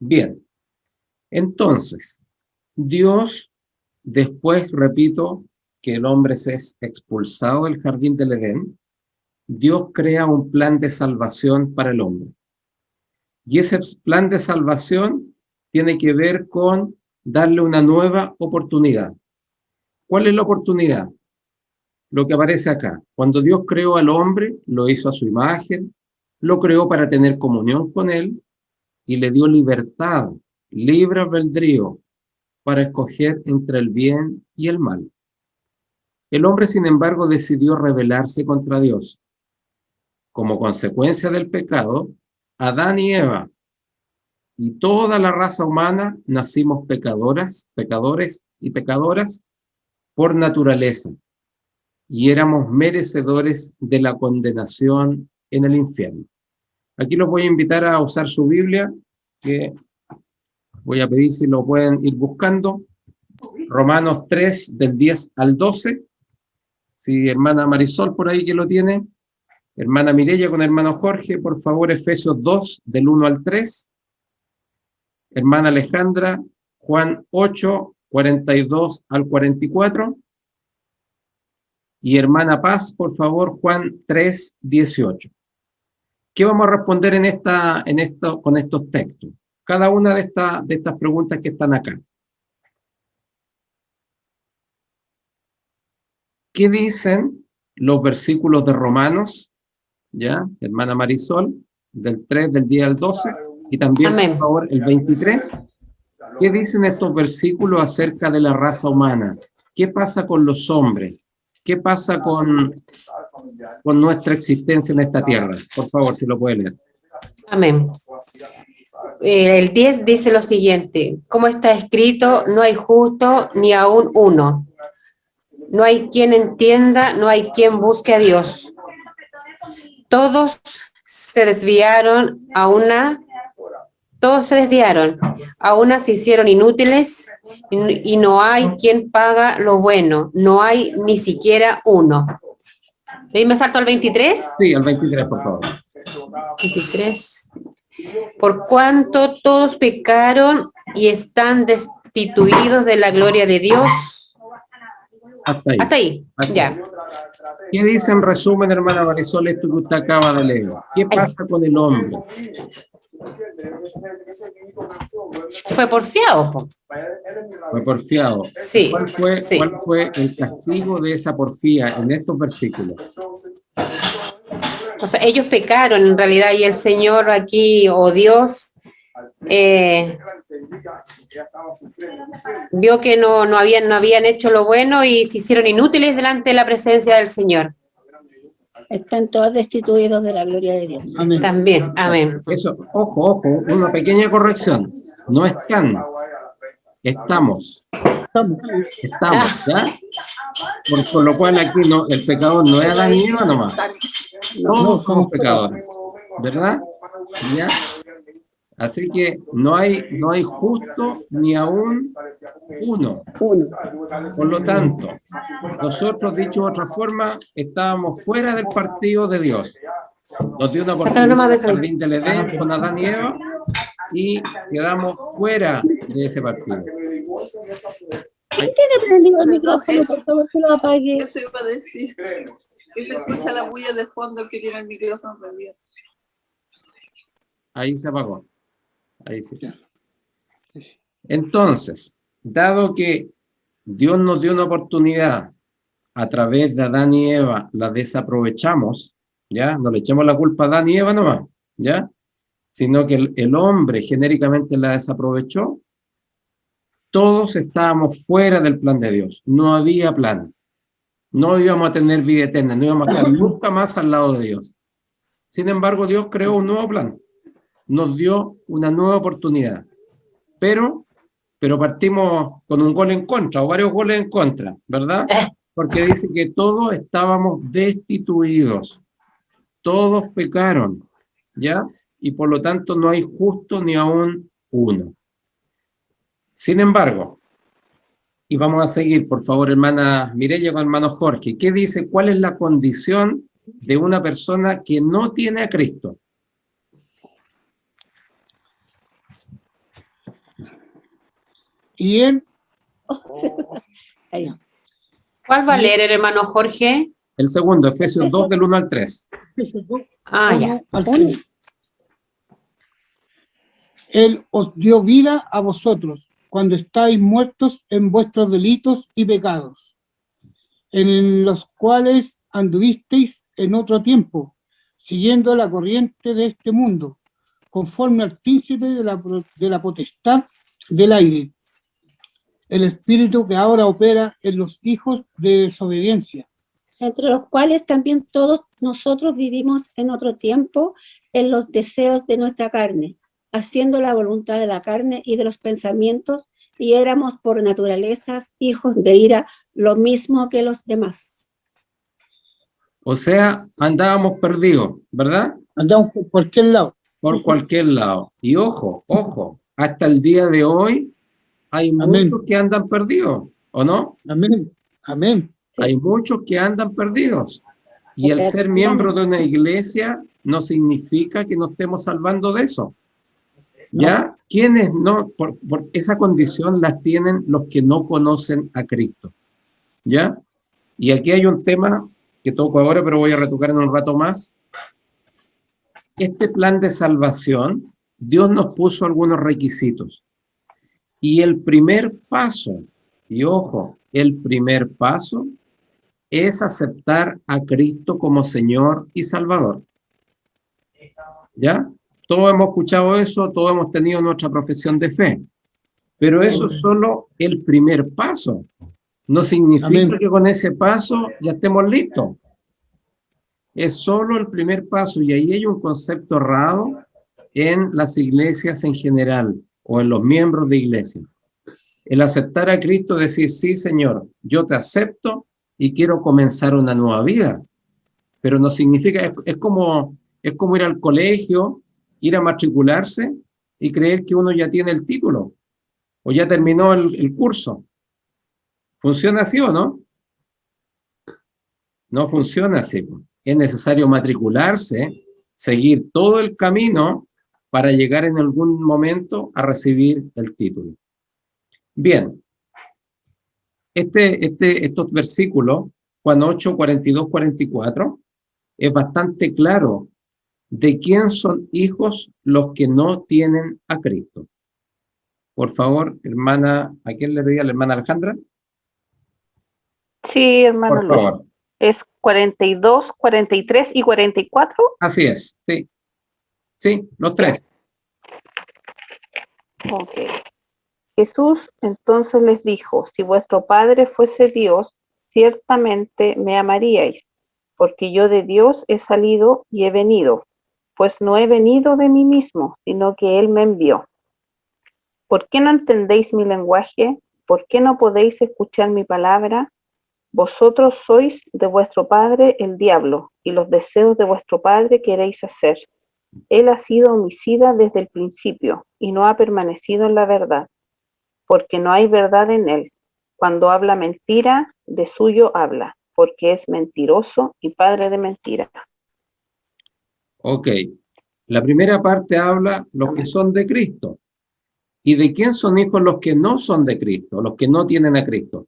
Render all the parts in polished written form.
Bien, entonces, Dios, después, repito, que el hombre se es expulsado del jardín del Edén, Dios crea un plan de salvación para el hombre. Y ese plan de salvación tiene que ver con darle una nueva oportunidad. ¿Cuál es la oportunidad? Lo que aparece acá. Cuando Dios creó al hombre, lo hizo a su imagen, lo creó para tener comunión con él y le dio libertad, libre albedrío, para escoger entre el bien y el mal. El hombre, sin embargo, decidió rebelarse contra Dios. Como consecuencia del pecado, Adán y Eva y toda la raza humana nacimos pecadores y pecadoras por naturaleza, y éramos merecedores de la condenación en el infierno. Aquí los voy a invitar a usar su Biblia, que voy a pedir si lo pueden ir buscando. Romanos 3, del 10 al 12. Si hermana Marisol por ahí que lo tiene. Hermana Mireya con hermano Jorge, por favor, Efesios 2, del 1 al 3. Hermana Alejandra, Juan 8, 42 al 44. Y hermana Paz, por favor, Juan 3, 18. ¿Qué vamos a responder con estos textos? Cada una de estas preguntas que están acá. ¿Qué dicen los versículos de Romanos? ¿Ya? Hermana Marisol, del 3, del 10 al 12. Y también, Amén. por favor, el 23. ¿Qué dicen estos versículos acerca de la raza humana? ¿Qué pasa con los hombres? ¿Qué pasa con nuestra existencia en esta tierra? Por favor, si lo puede leer. Amén. El 10 dice lo siguiente: como está escrito, no hay justo ni aún uno. No hay quien entienda, no hay quien busque a Dios. Todos se desviaron, a una se hicieron inútiles, y no hay quien paga lo bueno, no hay ni siquiera uno. ¿Y me salto al 23? Sí, al 23, por favor. 23. Por cuanto todos pecaron y están destituidos de la gloria de Dios. Hasta ahí. Hasta ahí, ya. ¿Qué dice en resumen, hermana Marisol, esto que usted acaba de leer? ¿Qué pasa con el hombre? Fue porfiado. Fue porfiado. Sí. ¿Cuál fue el castigo de esa porfía en estos versículos? O sea, ellos pecaron en realidad, y el Señor aquí, o Dios, vio que no habían hecho lo bueno y se hicieron inútiles delante de la presencia del Señor. Están todos destituidos de la gloria de Dios. Amén. También, amén. Eso, ojo, una pequeña corrección. No están, estamos, ¿ya? Por lo cual aquí no, el pecador no es Adán y Eva nomás. Todos somos pecadores, ¿verdad? ¿Ya? Así que no hay justo ni aún uno. Por lo tanto, nosotros, dicho de otra forma, estábamos fuera del partido de Dios. Nos dio una oportunidad del jardín del Edén con Adán y Eva y quedamos fuera de ese partido. ¿Quién tiene prendido el micrófono? Por favor, que lo apague. Eso iba a decir. Que se escucha la bulla de fondo que tiene el micrófono prendido. Ahí se apagó. Ahí sí. Entonces, dado que Dios nos dio una oportunidad a través de Adán y Eva, la desaprovechamos, ¿ya? No le echemos la culpa a Adán y Eva nomás, ¿ya? Sino que el hombre genéricamente la desaprovechó. Todos estábamos fuera del plan de Dios. No había plan. No íbamos a tener vida eterna, no íbamos a estar nunca más al lado de Dios. Sin embargo, Dios creó un nuevo plan. Nos dio una nueva oportunidad. Pero partimos con un gol en contra, o varios goles en contra, ¿verdad? Porque dice que todos estábamos destituidos. Todos pecaron, ¿ya? Y por lo tanto no hay justo ni aún uno. Sin embargo, y vamos a seguir, por favor, hermana Mireya con hermano Jorge, ¿qué dice? ¿Cuál es la condición de una persona que no tiene a Cristo? y él, Ahí no. ¿Cuál va a leer el hermano Jorge? El segundo, Efesios 2, del 1 al 3. Ah, ya. al 3. Él os dio vida a vosotros cuando estáis muertos en vuestros delitos y pecados, en los cuales anduvisteis en otro tiempo, siguiendo la corriente de este mundo, conforme al príncipe de la potestad del aire, el espíritu que ahora opera en los hijos de desobediencia, Entre los cuales también todos nosotros vivimos en otro tiempo en los deseos de nuestra carne, haciendo la voluntad de la carne y de los pensamientos, y éramos por naturalezas hijos de ira, lo mismo que los demás. O sea, andábamos perdidos, ¿verdad? andamos por cualquier lado. Por cualquier lado. Y ojo, ojo, hasta el día de hoy hay Amén. muchos que andan perdidos, ¿o no? Amén, amén. Sí. Hay muchos que andan perdidos. Y el ser miembro de una iglesia no significa que nos estemos salvando de eso. ¿Ya? ¿Quiénes no? Por esa condición las tienen los que no conocen a Cristo. ¿Ya? Y aquí hay un tema que toco ahora, pero voy a retocar en un rato más. Este plan de salvación, Dios nos puso algunos requisitos. Y el primer paso, y ojo, el primer paso es aceptar a Cristo como Señor y Salvador. ¿Ya? Todos hemos escuchado eso, todos hemos tenido nuestra profesión de fe. Pero eso es solo el primer paso. No significa Amén. que con ese paso ya estemos listos. Es solo el primer paso, y ahí hay un concepto errado en las iglesias en general o en los miembros de iglesia. El aceptar a Cristo, decir, sí, Señor, yo te acepto y quiero comenzar una nueva vida. Pero no significa, es como ir al colegio, ir a matricularse y creer que uno ya tiene el título o ya terminó el curso. ¿Funciona así o no? No funciona así. Es necesario matricularse, seguir todo el camino para llegar en algún momento a recibir el título. Bien, estos versículos, Juan 8, 42, 44, es bastante claro de quién son hijos los que no tienen a Cristo. Por favor, hermana, ¿a quién le pedía la hermana Alejandra? Sí, hermano Por Luis. favor. Es 42, 43 y 44. Así es, sí. Sí, los tres. Ok. Jesús entonces les dijo, si vuestro Padre fuese Dios, ciertamente me amaríais, porque yo de Dios he salido y he venido, pues no he venido de mí mismo, sino que Él me envió. ¿Por qué no entendéis mi lenguaje? ¿Por qué no podéis escuchar mi palabra? Vosotros sois de vuestro padre el diablo, y los deseos de vuestro padre queréis hacer. Él ha sido homicida desde el principio, y no ha permanecido en la verdad, porque no hay verdad en él. Cuando habla mentira, de suyo habla, porque es mentiroso y padre de mentira. Ok. La primera parte habla los que son de Cristo. ¿Y de quién son hijos los que no son de Cristo, los que no tienen a Cristo?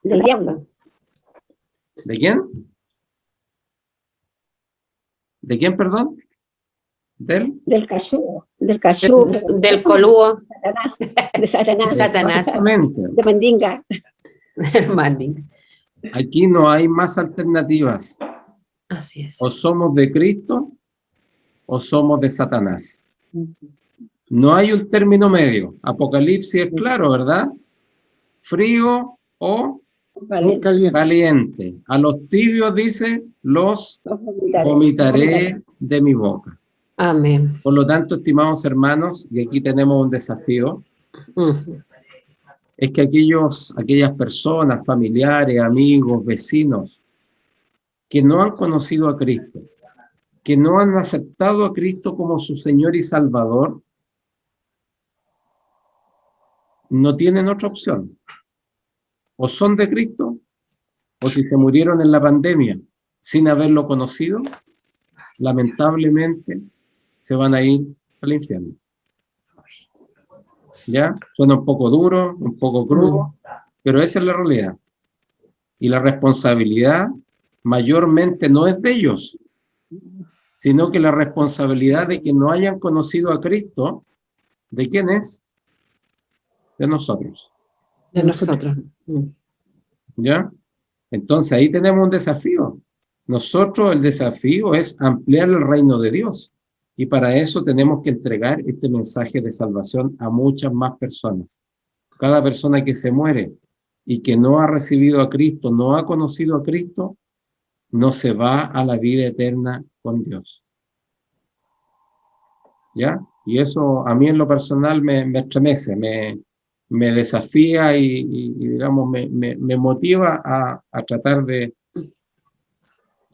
Del diablo. ¿De quién? ¿De quién, perdón? Del cachú. Del cachú. Del colúo, Satanás. De Satanás. Satanás. Exactamente. De Mandinga. del manding. Aquí no hay más alternativas. Así es. O somos de Cristo o somos de Satanás. No hay un término medio. Apocalipsis es claro, ¿verdad? Frío o Vale. caliente. A los tibios dice, los Los vomitaré. vomitaré de mi boca. Amén. Por lo tanto, estimados hermanos, y aquí tenemos un desafío, Ujú. es que aquellas personas, familiares, amigos, vecinos, que no han conocido a Cristo, que no han aceptado a Cristo como su Señor y Salvador, no tienen otra opción. O son de Cristo, o si se murieron en la pandemia sin haberlo conocido, lamentablemente, se van a ir al infierno. ¿Ya? Suena un poco duro, un poco crudo, pero esa es la realidad. Y la responsabilidad mayormente no es de ellos, sino que la responsabilidad de que no hayan conocido a Cristo, ¿de quién es? De nosotros. De nosotros. ¿Ya? Entonces ahí tenemos un desafío. Nosotros el desafío es ampliar el reino de Dios. Y para eso tenemos que entregar este mensaje de salvación a muchas más personas. Cada persona que se muere y que no ha recibido a Cristo, no ha conocido a Cristo, no se va a la vida eterna con Dios. ¿Ya? Y eso a mí en lo personal me estremece, me desafía y digamos, me motiva a tratar de...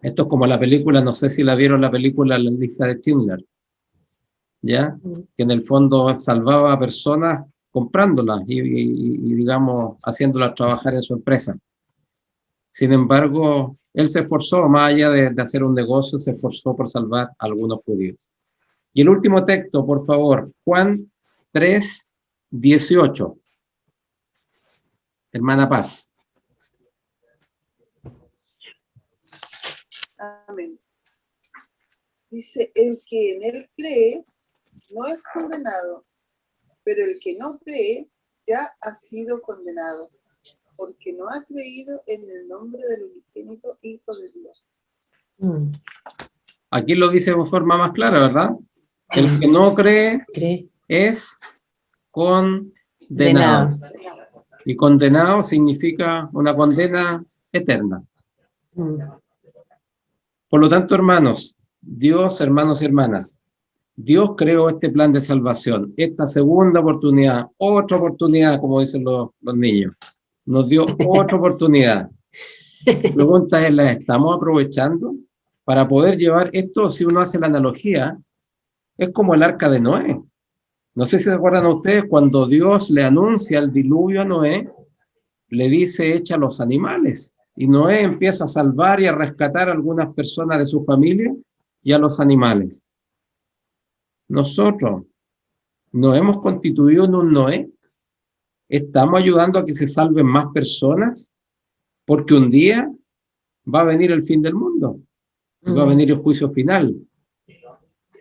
Esto es como la película, no sé si la vieron, la película La lista de Schindler, ¿ya? Que en el fondo salvaba a personas comprándolas y digamos, haciéndolas trabajar en su empresa. Sin embargo, él se esforzó, más allá de hacer un negocio, se esforzó por salvar a algunos judíos. Y el último texto, por favor, Juan 3:18. Hermana Paz. Amén. Dice, el que en él cree no es condenado, pero el que no cree ya ha sido condenado, porque no ha creído en el nombre del unigénito Hijo de Dios. Aquí lo dice de forma más clara, ¿verdad? El que no cree es condenado. Y condenado significa una condena eterna. Por lo tanto, hermanos, Dios, hermanos y hermanas, Dios creó este plan de salvación, esta segunda oportunidad, otra oportunidad, como dicen los niños. Nos dio otra oportunidad. La pregunta es, ¿la estamos aprovechando? Para poder llevar esto, si uno hace la analogía, es como el arca de Noé. No sé si se acuerdan ustedes, cuando Dios le anuncia el diluvio a Noé, le dice, echa los animales. Y Noé empieza a salvar y a rescatar a algunas personas de su familia y a los animales. Nosotros nos hemos constituido en un Noé. Estamos ayudando a que se salven más personas, porque un día va a venir el fin del mundo. Va a venir el juicio final.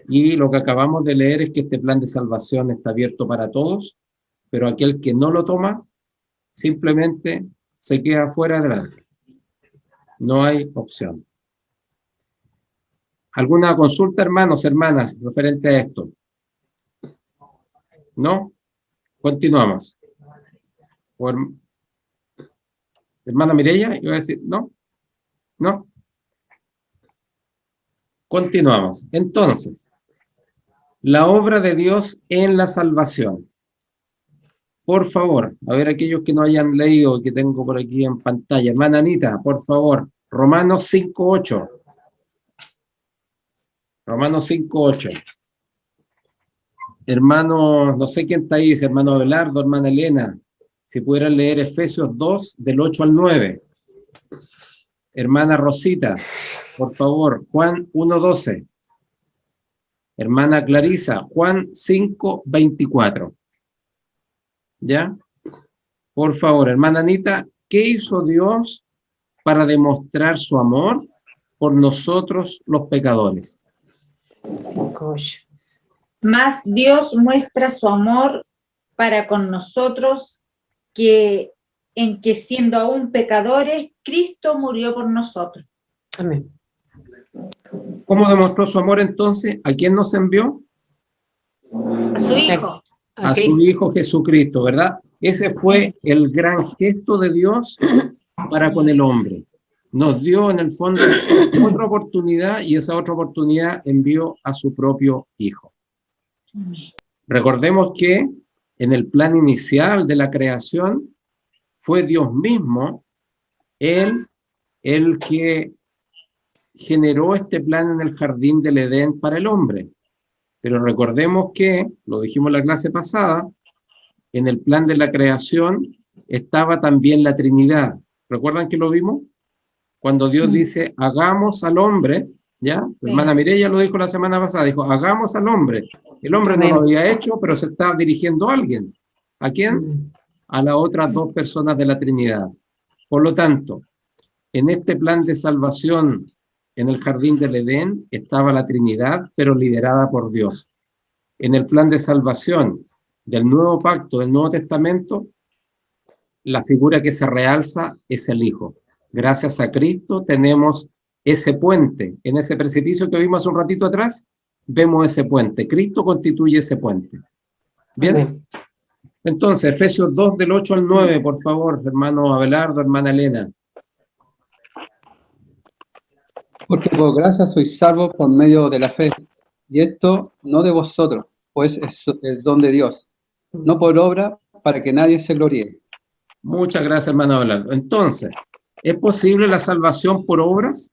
Y lo que acabamos de leer es que este plan de salvación está abierto para todos, pero aquel que no lo toma, simplemente se queda fuera de la... No hay opción. ¿Alguna consulta, hermanos, hermanas, referente a esto? ¿No? Continuamos. Hermana Mireya, yo voy a decir, ¿no? ¿No? Continuamos. Entonces, la obra de Dios en la salvación. Por favor, a ver aquellos que no hayan leído, que tengo por aquí en pantalla. Hermana Anita, por favor, Romanos 5:8. Romanos 5:8. Hermano, no sé quién está ahí, es hermano Abelardo, hermana Elena. Si pudieran leer Efesios 2, del 8 al 9. Hermana Rosita, por favor, Juan 1:12. Hermana Clarisa, Juan 5:24. ¿Ya? Por favor, hermana Anita, ¿qué hizo Dios para demostrar su amor por nosotros los pecadores? 5:8. Mas Dios muestra su amor para con nosotros, en que siendo aún pecadores, Cristo murió por nosotros. Amén. ¿Cómo demostró su amor entonces? ¿A quién nos envió? A su Hijo. A su Hijo Jesucristo, ¿verdad? Ese fue el gran gesto de Dios para con el hombre. Nos dio en el fondo otra oportunidad y esa otra oportunidad envió a su propio Hijo. Recordemos que en el plan inicial de la creación fue Dios mismo el que generó este plan en el jardín del Edén para el hombre. Pero recordemos que, lo dijimos en la clase pasada, en el plan de la creación estaba también la Trinidad. ¿Recuerdan que lo vimos? Cuando Dios dice, hagamos al hombre ¿Ya? La hermana Mireya lo dijo la semana pasada, dijo, hagamos al hombre. El hombre no lo había hecho, pero se está dirigiendo a alguien. ¿A quién? A las otras dos personas de la Trinidad. Por lo tanto, en este plan de salvación en el jardín del Edén estaba la Trinidad, pero liderada por Dios. En el plan de salvación del nuevo pacto, del Nuevo Testamento, la figura que se realza es el Hijo. Gracias a Cristo tenemos ese puente. En ese precipicio que vimos hace un ratito atrás, vemos ese puente. Cristo constituye ese puente. ¿Bien? Entonces, Efesios 2, del 8 al 9, por favor, hermano Abelardo, hermana Elena. Porque por gracia sois salvos por medio de la fe, y esto no de vosotros, pues es el don de Dios, no por obra, para que nadie se gloríe. Muchas gracias, hermano Abelardo. Entonces, ¿es posible la salvación por obras?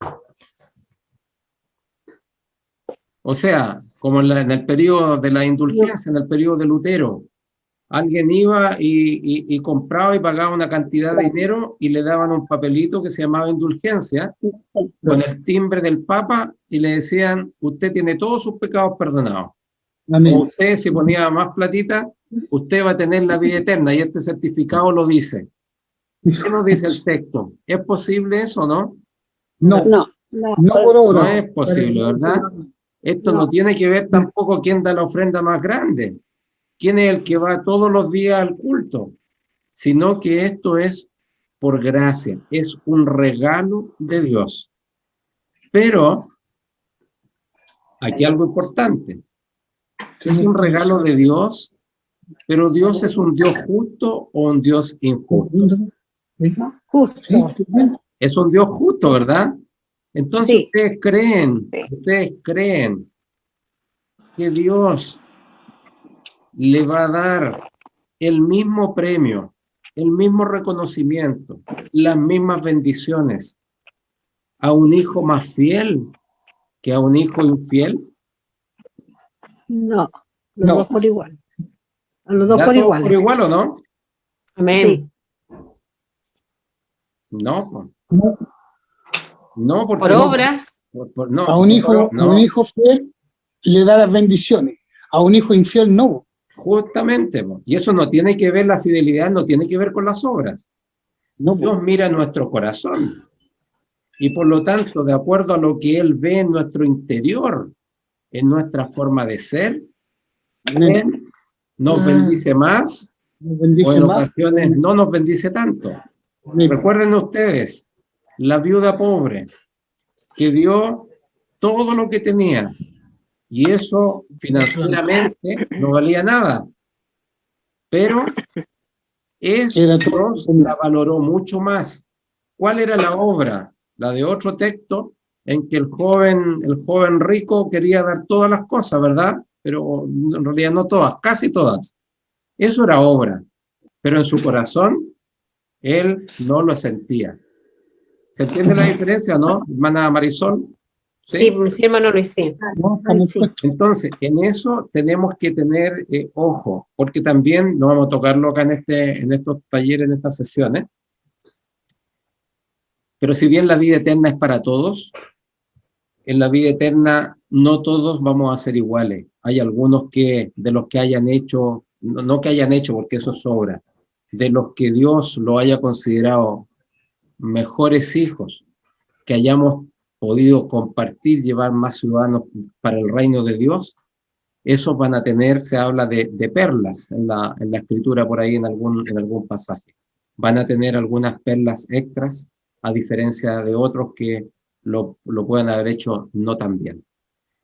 O sea, como en el periodo de la indulgencia, en el periodo de Lutero, alguien iba y compraba y pagaba una cantidad de dinero y le daban un papelito que se llamaba indulgencia con el timbre del Papa y le decían, usted tiene todos sus pecados perdonados. Amén. O usted, si ponía más platita, usted va a tener la vida eterna y este certificado lo dice. ¿Qué nos dice el texto? ¿Es posible eso o no? No, No, no por obra. No es posible, ¿verdad? Esto no tiene que ver tampoco quién da la ofrenda más grande, quién es el que va todos los días al culto, sino que esto es por gracia, es un regalo de Dios. Pero, aquí algo importante, es un regalo de Dios, pero Dios es un Dios justo o un Dios injusto. justo. Es un Dios justo, ¿verdad? Entonces Sí. ustedes creen que Dios le va a dar el mismo premio, el mismo reconocimiento, las mismas bendiciones a un hijo más fiel que a un hijo infiel. No, los No. dos por igual. A los dos ¿Ya por todos igual. por igual o no? Amén. Sí. No, pues. No, porque Por obras, no, A un hijo fiel le da las bendiciones, a un hijo infiel no. justamente, pues. Y eso no tiene que ver, la fidelidad no tiene que ver con las obras. No, Dios mira nuestro corazón y por lo tanto, de acuerdo a lo que Él ve en nuestro interior, en nuestra forma de ser, Él nos bendice más nos o bendice en más. ocasiones no nos bendice tanto. Recuerden ustedes, la viuda pobre que dio todo lo que tenía y eso financieramente no valía nada, pero Era todo. Dios la valoró mucho más. ¿Cuál era la obra? La de otro texto en que el joven rico quería dar todas las cosas, ¿verdad? Pero en realidad no todas, casi todas. Eso era obra, pero en su corazón él no lo sentía. ¿Se entiende la diferencia, no, hermana Marisol? sí, sí, hermano Luis, sí. No, estamos Sí. puestos. Entonces, en eso tenemos que tener ojo, porque también, no vamos a tocarlo acá en estos talleres, en estas sesiones, pero si bien la vida eterna es para todos, en la vida eterna no todos vamos a ser iguales. Hay algunos que, de los que hayan hecho, no que hayan hecho, porque eso sobra, de los que Dios lo haya considerado mejores hijos, que hayamos podido compartir, llevar más ciudadanos para el reino de Dios, esos van a tener, se habla de perlas en la escritura por ahí en algún pasaje. Van a tener algunas perlas extras, a diferencia de otros que lo pueden haber hecho no tan bien.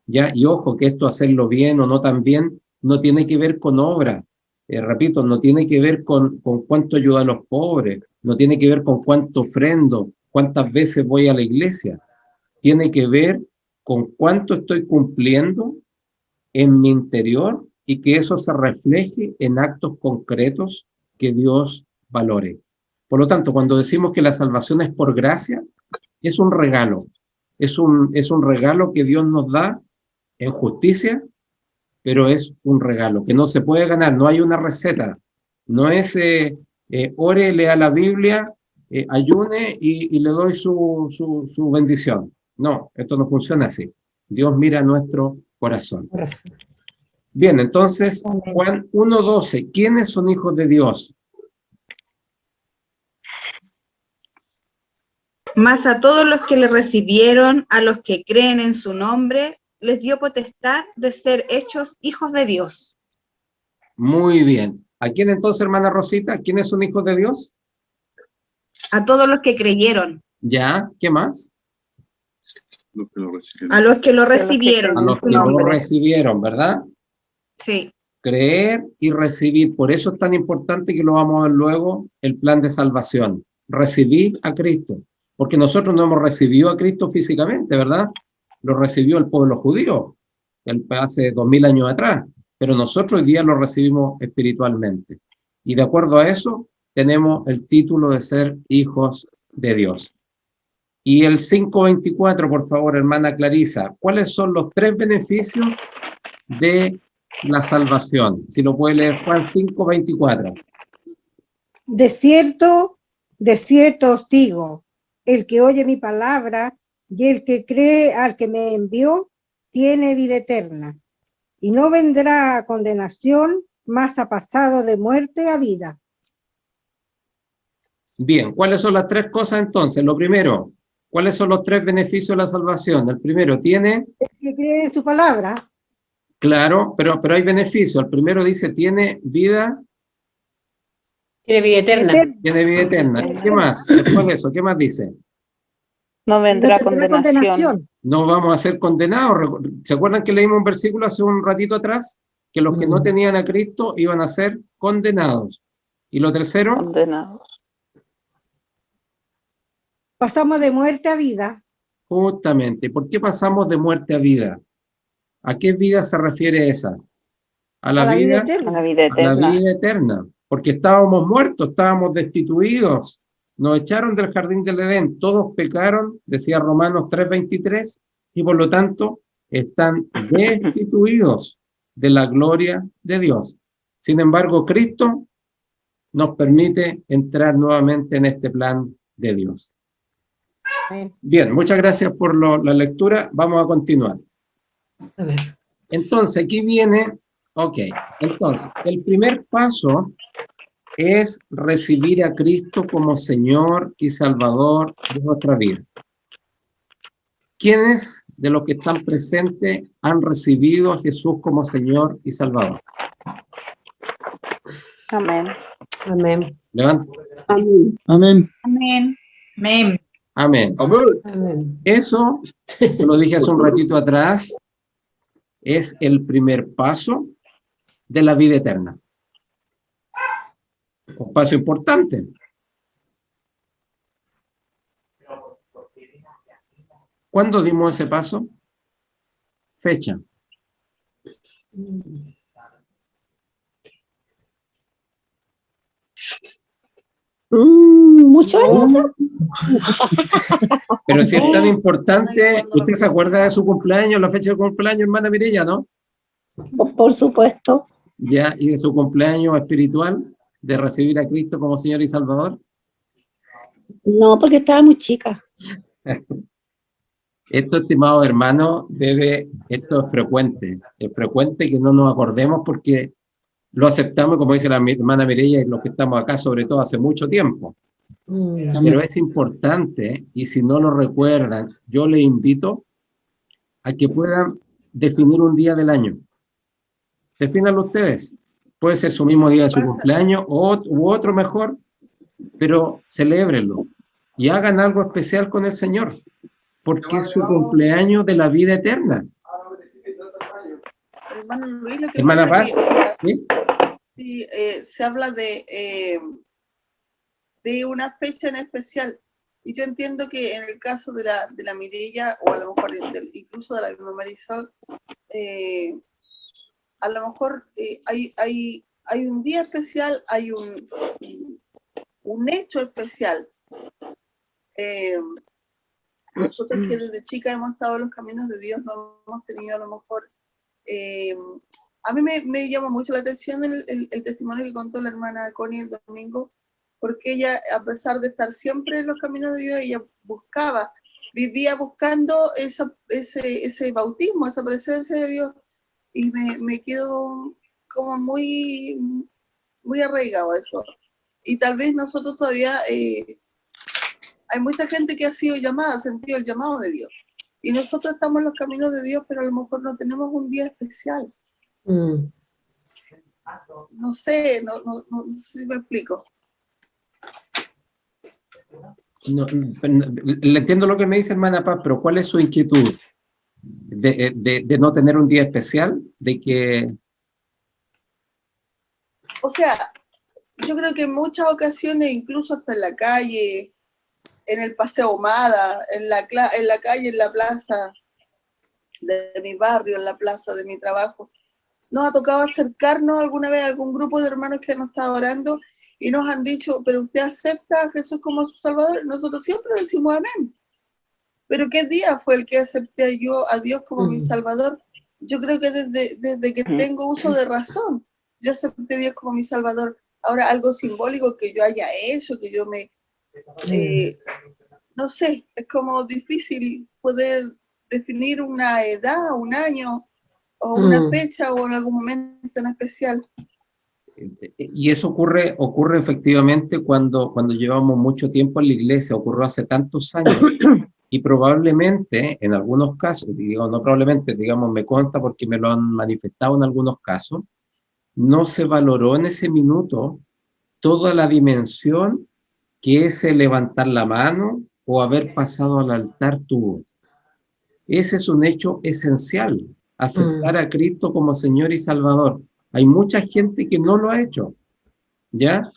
¿Ya? Y ojo que esto hacerlo bien o no tan bien no tiene que ver con obra. Repito, no tiene que ver con cuánto ayuda a los pobres, no tiene que ver con cuánto ofrendo, cuántas veces voy a la iglesia. Tiene que ver con cuánto estoy cumpliendo en mi interior y que eso se refleje en actos concretos que Dios valore. Por lo tanto, cuando decimos que la salvación es por gracia, es un regalo. Es un regalo que Dios nos da en justicia, pero es un regalo que no se puede ganar, no hay una receta. No es ore, lea la Biblia, ayune y le doy su bendición. No, esto no funciona así. Dios mira nuestro corazón. Corazón. Bien, entonces, Amén. Juan 1:12, ¿quiénes son hijos de Dios? Mas a todos los que le recibieron, a los que creen en su nombre, les dio potestad de ser hechos hijos de Dios. Muy bien. ¿A quién entonces, hermana Rosita? ¿Quiénes son hijos de Dios? A todos los que creyeron, Ya, ¿qué más? a los que lo A los que recibieron. A en los su que lo nombre. recibieron, ¿verdad? Sí, Creer y recibir. Por eso es tan importante que lo vamos a ver luego, el plan de salvación. Recibir a Cristo. Porque nosotros no hemos recibido a Cristo físicamente, ¿verdad? Lo recibió el pueblo judío hace 2000 años atrás. Pero nosotros hoy día lo recibimos espiritualmente. Y de acuerdo a eso, tenemos el título de ser hijos de Dios. Y el 5:24, por favor, hermana Clarisa, ¿cuáles son los 3 beneficios de la salvación? Si lo puede leer Juan 5:24. de cierto os digo, el que oye mi palabra y el que cree al que me envió, tiene vida eterna, y no vendrá a condenación, mas ha pasado de muerte a vida. Bien, ¿cuáles son las 3 cosas entonces? Lo primero, ¿cuáles son los 3 beneficios de la salvación? El primero tiene, El que cree en su palabra, claro, pero hay beneficios. El primero dice tiene vida, Tiene vida eterna. tiene vida eterna. ¿Qué más? Después de eso, ¿qué más dice? No no vendrá tendrá condenación. No vamos a ser condenados. ¿Se acuerdan que leímos un versículo hace un ratito atrás? Que los que no tenían a Cristo iban a ser condenados. ¿Y lo tercero? Condenados. pasamos de muerte a vida. Justamente. ¿Por qué pasamos de muerte a vida? ¿A qué vida se refiere esa? A la A la vida vida, A la eterna. vida a la eterna. vida eterna. Porque estábamos muertos, estábamos destituidos. Nos echaron del jardín del Edén. Todos pecaron, decía Romanos 3:23, y por lo tanto están destituidos de la gloria de Dios. Sin embargo, Cristo nos permite entrar nuevamente en este plan de Dios. Amén. Bien, muchas gracias por la lectura. Vamos a continuar. A ver. Entonces, aquí viene, entonces, el primer paso es recibir a Cristo como Señor y Salvador de nuestra vida. ¿Quiénes de los que están presentes han recibido a Jesús como Señor y Salvador? Amén. Amén. Levanta. Amén. amén, amén. Amén. Amén. Eso, yo lo dije hace un ratito atrás, es el primer paso de la vida eterna. Un paso importante. ¿Cuándo dimos ese paso? Fecha. Muchos años. Pero si es tan importante, ¿usted se acuerda de su cumpleaños, la fecha de cumpleaños, hermana Mireya, no? Por supuesto. Ya, y de su cumpleaños espiritual, de recibir a Cristo como Señor y Salvador. No, porque estaba muy chica. Esto, estimado hermano, esto es frecuente que no nos acordemos porque lo aceptamos, como dice la hermana Mireya, y los que estamos acá, sobre todo hace mucho tiempo. Pero es importante, y si no lo recuerdan, yo les invito a que puedan definir un día del año. Defínanlo ustedes. Puede ser su mismo día de su cumpleaños u otro mejor, pero celébrenlo y hagan algo especial con el Señor, porque es su cumpleaños de la vida eterna. Hermano Luis, lo que Hermana pasa Paz, es ¿sí? que, sí, se habla de una fecha en especial. Y yo entiendo que en el caso de la Mireya, o a lo mejor incluso de la misma Marisol, a lo mejor hay un día especial, hay un hecho especial. Nosotros que desde chica hemos estado en los caminos de Dios, no hemos tenido a lo mejor... a mí me llamó mucho la atención el testimonio que contó la hermana Connie el domingo, porque ella, a pesar de estar siempre en los caminos de Dios, ella buscaba vivía buscando ese bautismo, esa presencia de Dios, y me quedo como muy, muy arraigado a eso. Y tal vez nosotros todavía, hay mucha gente que ha sido llamada, ha sentido el llamado de Dios. Y nosotros estamos en los caminos de Dios, pero a lo mejor no tenemos un día especial. No sé, no sé si me explico. Le entiendo lo que me dice hermana Paz, pero ¿cuál es su inquietud? ¿De no tener un día especial? ¿De que...? O sea, yo creo que en muchas ocasiones, incluso hasta en la calle, en el Paseo Humada, en la calle, en la plaza de mi barrio, en la plaza de mi trabajo, nos ha tocado acercarnos alguna vez a algún grupo de hermanos que nos está orando y nos han dicho, pero usted acepta a Jesús como su Salvador. Nosotros siempre decimos amén. Pero ¿qué día fue el que acepté yo a Dios como mi Salvador? Yo creo que desde que tengo uso de razón, yo acepté a Dios como mi Salvador. Ahora, algo simbólico que yo haya hecho, que yo me... no sé, es como difícil poder definir una edad, un año, o una fecha, o en algún momento en especial. Y eso ocurre efectivamente cuando llevamos mucho tiempo en la iglesia, ocurrió hace tantos años, y probablemente, en algunos casos, digo, no probablemente, digamos, me consta porque me lo han manifestado en algunos casos, no se valoró en ese minuto toda la dimensión que ese levantar la mano o haber pasado al altar tuvo. Ese es un hecho esencial, aceptar a Cristo como Señor y Salvador. Hay mucha gente que no lo ha hecho, ¿ya?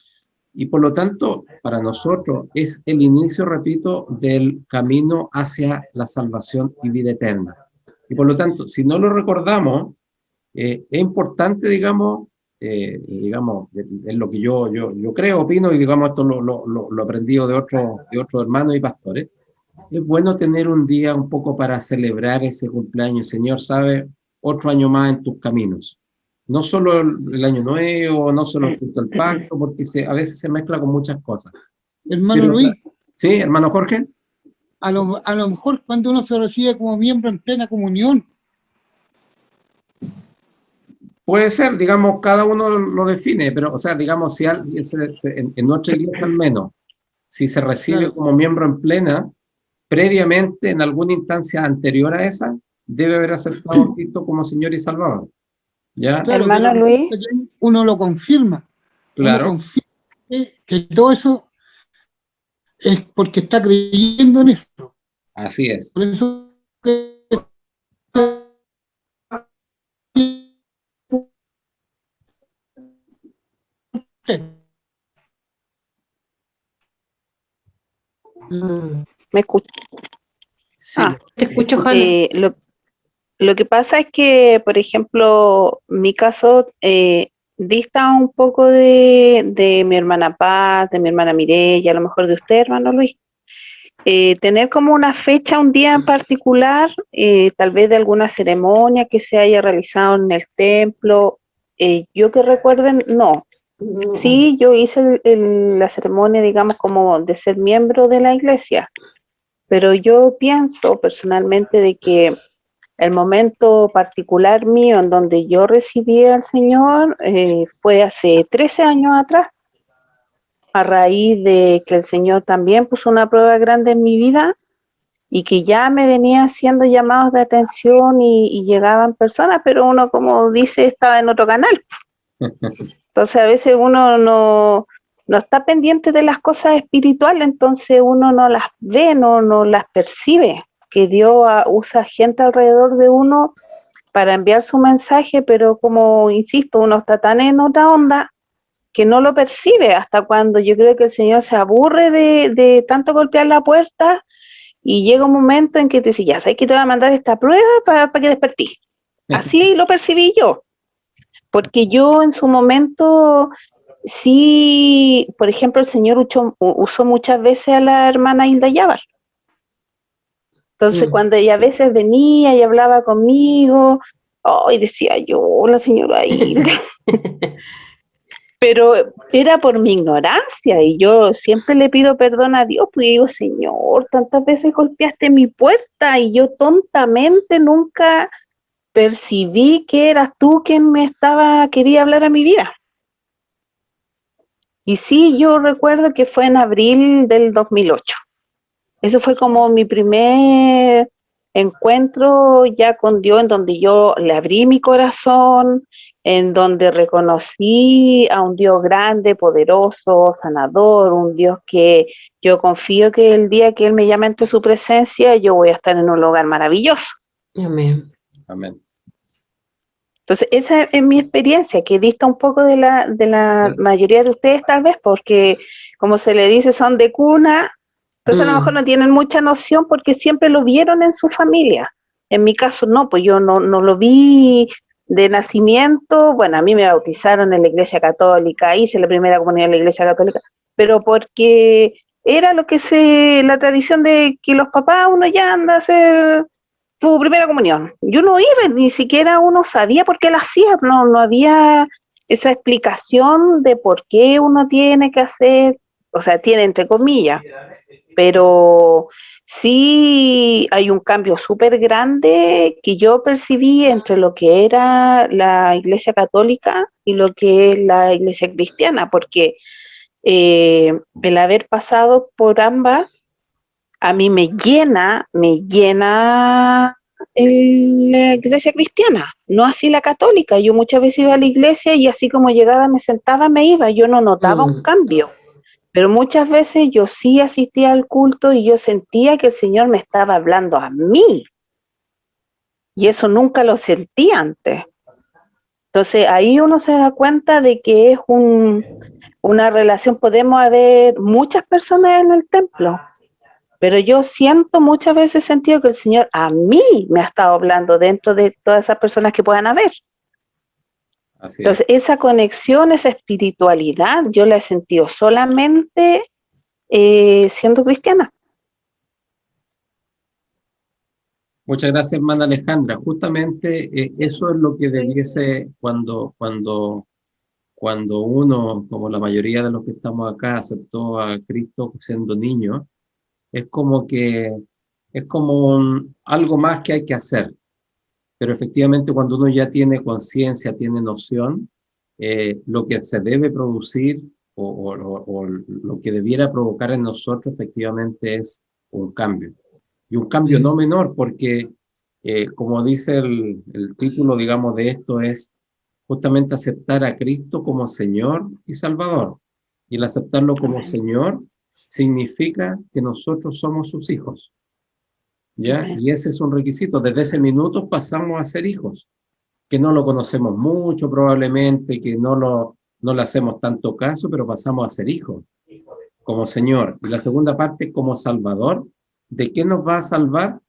Y por lo tanto, para nosotros es el inicio, repito, del camino hacia la salvación y vida eterna. Y por lo tanto, si no lo recordamos, es importante, digamos, es lo que yo creo, opino, y digamos, esto lo he aprendido de otros hermanos y pastores. Es bueno tener un día un poco para celebrar ese cumpleaños. Señor, sabe, otro año más en tus caminos. No solo el año nuevo, no solo el culto del pacto, porque a veces se mezcla con muchas cosas. Hermano Luis. Sí, hermano Jorge. A lo mejor cuando uno se recibe como miembro en plena comunión. Puede ser, digamos, cada uno lo define, pero, o sea, digamos, si en nuestra iglesia al menos, si se recibe como miembro en plena, previamente, en alguna instancia anterior a esa, debe haber aceptado a Cristo como Señor y Salvador. ¿Ya? Claro, hermano Luis. Uno lo confirma. Claro. Uno confirma que todo eso es porque está creyendo en esto. Así es. Por eso que ¿Me escuchas? Sí. Te escucho, Jana. Lo que pasa es que, por ejemplo, mi caso dista un poco de mi hermana Paz, de mi hermana Mireya, a lo mejor de usted, hermano Luis. Tener como una fecha, un día en particular, tal vez de alguna ceremonia que se haya realizado en el templo, yo que recuerden, no. Sí, yo hice la ceremonia, digamos, como de ser miembro de la iglesia, pero yo pienso personalmente de que el momento particular mío en donde yo recibí al Señor fue hace 13 años atrás, a raíz de que el Señor también puso una prueba grande en mi vida y que ya me venía haciendo llamados de atención y llegaban personas, pero uno, como dice, estaba en otro canal. Entonces a veces uno no está pendiente de las cosas espirituales, entonces uno no las ve, no las percibe, que Dios usa gente alrededor de uno para enviar su mensaje, pero como insisto, uno está tan en otra onda que no lo percibe hasta cuando yo creo que el Señor se aburre de tanto golpear la puerta y llega un momento en que te dice, ya sabes que te voy a mandar esta prueba para que despertís. Así lo percibí yo, porque yo en su momento sí, por ejemplo, el Señor usó muchas veces a la hermana Hilda Yabar. Entonces, cuando ella a veces venía y hablaba conmigo, y decía yo, la señora Hilda. Pero era por mi ignorancia y yo siempre le pido perdón a Dios, porque digo, Señor, tantas veces golpeaste mi puerta y yo tontamente nunca percibí que eras tú quien quería hablar a mi vida. Y sí, yo recuerdo que fue en abril del 2008. Eso fue como mi primer encuentro ya con Dios, en donde yo le abrí mi corazón, en donde reconocí a un Dios grande, poderoso, sanador, un Dios que yo confío que el día que Él me llame ante su presencia, yo voy a estar en un lugar maravilloso. Amén. Amén. Entonces, esa es mi experiencia, que dista un poco de la mayoría de ustedes tal vez, porque como se le dice, son de cuna, entonces a lo mejor no tienen mucha noción porque siempre lo vieron en su familia. En mi caso no, pues yo no lo vi de nacimiento. Bueno, a mí me bautizaron en la Iglesia Católica, hice la primera comunión en la Iglesia Católica, pero porque era la tradición de que los papás, uno ya anda a hacer tu primera comunión. Yo no iba, ni siquiera uno sabía por qué la hacía, no había esa explicación de por qué uno tiene que hacer, o sea, tiene entre comillas, pero sí hay un cambio súper grande que yo percibí entre lo que era la Iglesia Católica y lo que es la Iglesia Cristiana, porque el haber pasado por ambas, a mí me llena la Iglesia Cristiana, no así la católica. Yo muchas veces iba a la iglesia y así como llegaba, me sentaba, me iba, yo no notaba un cambio. Pero muchas veces yo sí asistía al culto y yo sentía que el Señor me estaba hablando a mí. Y eso nunca lo sentí antes. Entonces ahí uno se da cuenta de que es una relación. Podemos haber muchas personas en el templo, pero yo siento muchas veces sentido que el Señor a mí me ha estado hablando dentro de todas esas personas que puedan haber. Así es. Entonces, esa conexión, esa espiritualidad, yo la he sentido solamente siendo cristiana. Muchas gracias, hermana Alejandra. Justamente eso es lo que debiese cuando uno, como la mayoría de los que estamos acá, aceptó a Cristo siendo niño, es como algo más que hay que hacer. Pero efectivamente cuando uno ya tiene conciencia, tiene noción, lo que se debe producir o lo que debiera provocar en nosotros efectivamente es un cambio. Y un cambio no menor porque, como dice el título, digamos, de esto es justamente aceptar a Cristo como Señor y Salvador. Y el aceptarlo como Señor significa que nosotros somos sus hijos. ¿Ya? Y ese es un requisito. Desde ese minuto pasamos a ser hijos, que no lo conocemos mucho probablemente, que no le hacemos tanto caso, pero pasamos a ser hijos, como Señor. Y la segunda parte, como Salvador. ¿De qué nos va a salvar?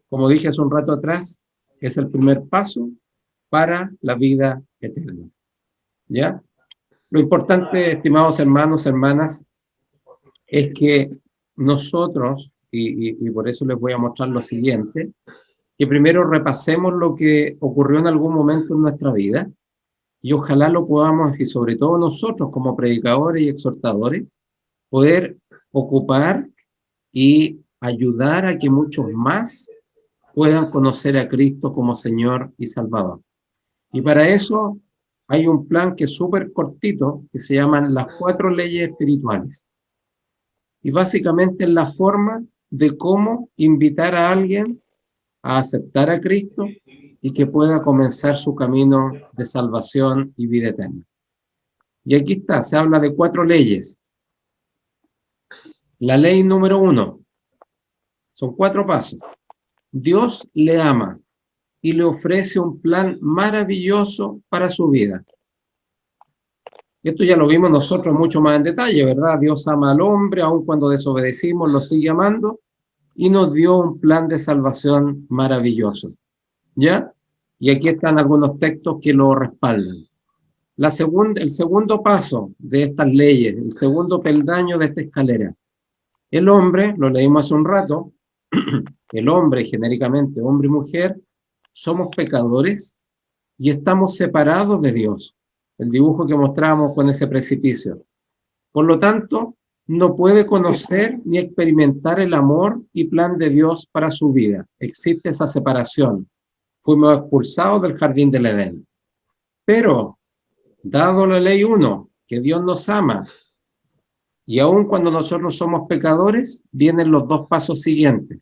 Como dije hace un rato atrás, es el primer paso para la vida eterna. ¿Ya? Lo importante, estimados hermanos, hermanas, es que nosotros, y por eso les voy a mostrar lo siguiente, que primero repasemos lo que ocurrió en algún momento en nuestra vida y ojalá lo podamos, y sobre todo nosotros como predicadores y exhortadores, poder ocupar y ayudar a que muchos más puedan conocer a Cristo como Señor y Salvador. Y para eso hay un plan que es súper cortito, que se llaman las 4 leyes espirituales. Y básicamente es la forma de cómo invitar a alguien a aceptar a Cristo y que pueda comenzar su camino de salvación y vida eterna. Y aquí está, se habla de 4 leyes. La ley número 1, son 4 pasos. Dios le ama y le ofrece un plan maravilloso para su vida. Esto ya lo vimos nosotros mucho más en detalle, ¿verdad? Dios ama al hombre, aun cuando desobedecimos, lo sigue amando, y nos dio un plan de salvación maravilloso. ¿Ya? Y aquí están algunos textos que lo respaldan. El segundo paso de estas leyes, el segundo peldaño de esta escalera. El hombre, lo leímos hace un rato, el hombre, genéricamente, hombre y mujer, somos pecadores y estamos separados de Dios. el dibujo que mostrábamos con ese precipicio. Por lo tanto, no puede conocer ni experimentar el amor y plan de Dios para su vida. Existe esa separación. Fuimos expulsados del jardín del Edén. Pero, dado la ley 1, que Dios nos ama, y aun cuando nosotros somos pecadores, vienen los dos pasos siguientes.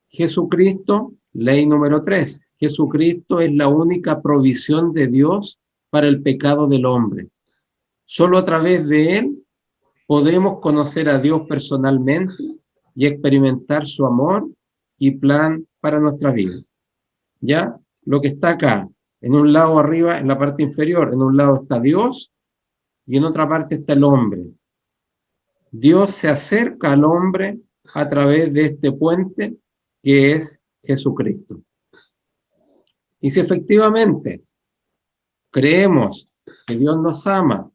Jesucristo, ley número 3. Jesucristo es la única provisión de Dios para el pecado del hombre. Solo a través de Él podemos conocer a Dios personalmente y experimentar su amor y plan para nuestra vida. ¿Ya? Lo que está acá, en un lado arriba, en la parte inferior, en un lado está Dios y en otra parte está el hombre. Dios se acerca al hombre a través de este puente que es Jesucristo. Y si efectivamente creemos que Dios nos ama,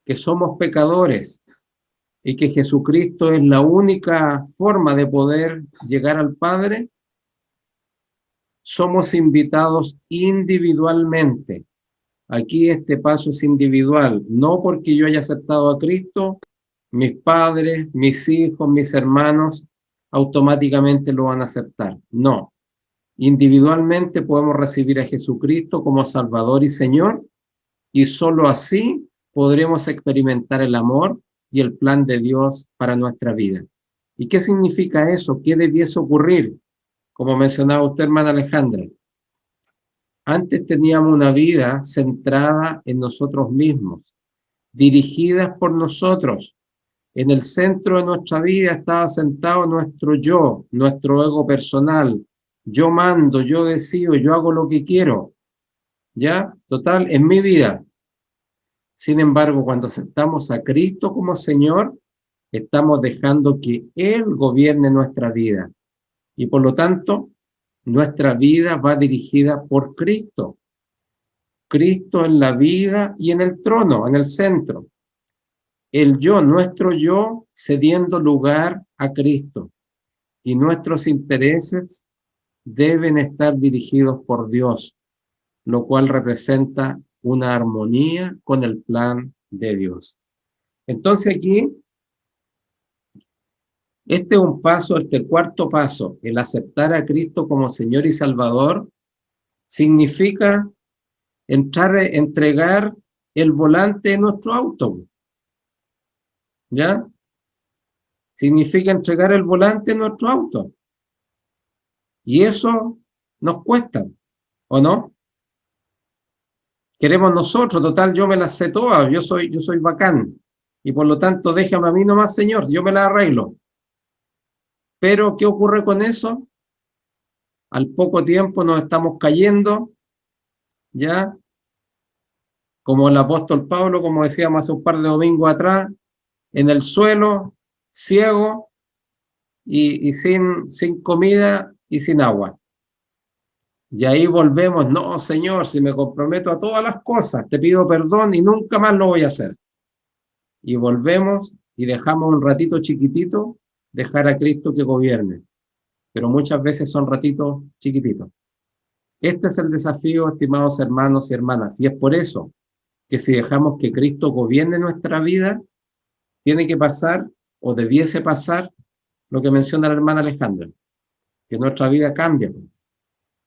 que somos pecadores y que Jesucristo es la única forma de poder llegar al Padre, somos invitados individualmente. Aquí este paso es individual, no porque yo haya aceptado a Cristo, mis padres, mis hijos, mis hermanos automáticamente lo van a aceptar. No. Individualmente podemos recibir a Jesucristo como Salvador y Señor, y solo así podremos experimentar el amor y el plan de Dios para nuestra vida. ¿Y qué significa eso? ¿Qué debiese ocurrir? Como mencionaba usted, hermana Alejandra. Antes teníamos una vida centrada en nosotros mismos, dirigidas por nosotros. En el centro de nuestra vida estaba sentado nuestro yo, nuestro ego personal. Yo mando, yo decido, yo hago lo que quiero. ¿Ya? Total, en mi vida. Sin embargo, cuando aceptamos a Cristo como Señor, estamos dejando que Él gobierne nuestra vida. Y por lo tanto, nuestra vida va dirigida por Cristo. Cristo en la vida y en el trono, en el centro. El yo, nuestro yo, cediendo lugar a Cristo. Y nuestros intereses deben estar dirigidos por Dios, lo cual representa una armonía con el plan de Dios. Entonces aquí, este es un paso, el cuarto paso, el aceptar a Cristo como Señor y Salvador, significa entregar el volante de nuestro auto. ¿Ya? Significa entregar el volante de nuestro auto. Y eso nos cuesta, ¿o no? Queremos nosotros, total, yo me las sé todas, yo soy bacán. Y por lo tanto, déjame a mí nomás, Señor, yo me las arreglo. Pero, ¿qué ocurre con eso? Al poco tiempo nos estamos cayendo, ¿ya? Como el apóstol Pablo, como decíamos hace un par de domingos atrás, en el suelo, ciego y sin comida y sin agua. Y ahí volvemos, no, Señor, si me comprometo a todas las cosas, te pido perdón y nunca más lo voy a hacer. Y volvemos y dejamos un ratito chiquitito, dejar a Cristo que gobierne. Pero muchas veces son ratitos chiquititos. Este es el desafío, estimados hermanos y hermanas, y es por eso que si dejamos que Cristo gobierne nuestra vida, tiene que pasar, o debiese pasar, lo que menciona la hermana Alejandra, que nuestra vida cambia.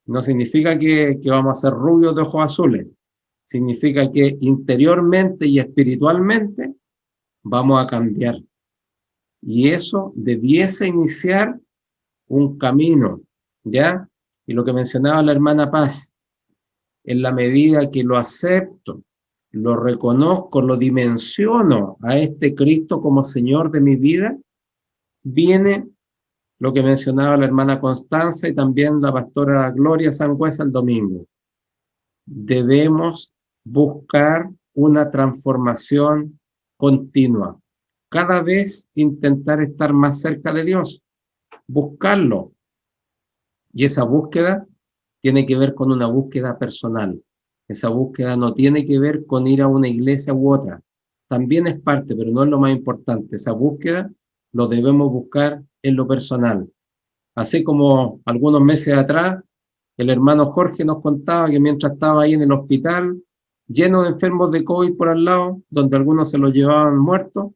No significa que vamos a ser rubios de ojos azules, significa que interiormente y espiritualmente vamos a cambiar. Y eso debiese iniciar un camino, ¿ya? Y lo que mencionaba la hermana Paz, en la medida que lo acepto, lo reconozco, lo dimensiono a este Cristo como Señor de mi vida, viene lo que mencionaba la hermana Constanza y también la pastora Gloria Sangüesa el domingo. Debemos buscar una transformación continua. Cada vez intentar estar más cerca de Dios, buscarlo. Y esa búsqueda tiene que ver con una búsqueda personal. Esa búsqueda no tiene que ver con ir a una iglesia u otra. También es parte, pero no es lo más importante. Esa búsqueda lo debemos buscar en lo personal. Así como algunos meses atrás, el hermano Jorge nos contaba que mientras estaba ahí en el hospital, lleno de enfermos de COVID por al lado, donde algunos se los llevaban muertos,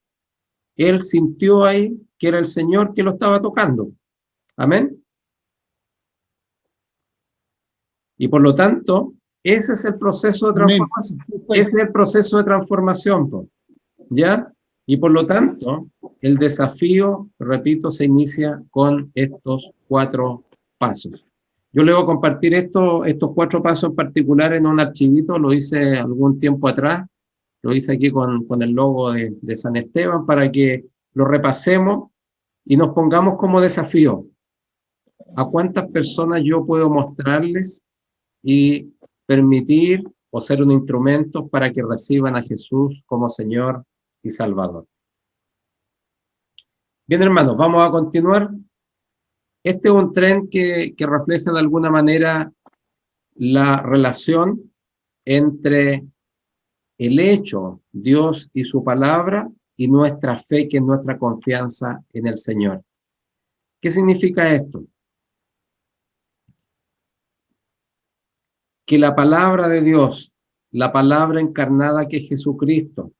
él sintió ahí que era el Señor que lo estaba tocando. Amén. Y por lo tanto, ese es el proceso de Amén. transformación. Ese es el proceso de transformación, po, ¿ya? Y por lo tanto, el desafío, repito, se inicia con estos 4 pasos. Yo le voy a compartir estos 4 pasos en particular en un archivito, lo hice algún tiempo atrás, lo hice aquí con el logo de San Esteban para que lo repasemos y nos pongamos como desafío. ¿A cuántas personas yo puedo mostrarles y permitir o ser un instrumento para que reciban a Jesús como Señor y Salvador? Bien, hermanos, vamos a continuar. Este es un tren que refleja de alguna manera la relación entre el hecho, Dios y su palabra, y nuestra fe, que es nuestra confianza en el Señor. ¿Qué significa esto? Que la palabra de Dios, la palabra encarnada que es Jesucristo,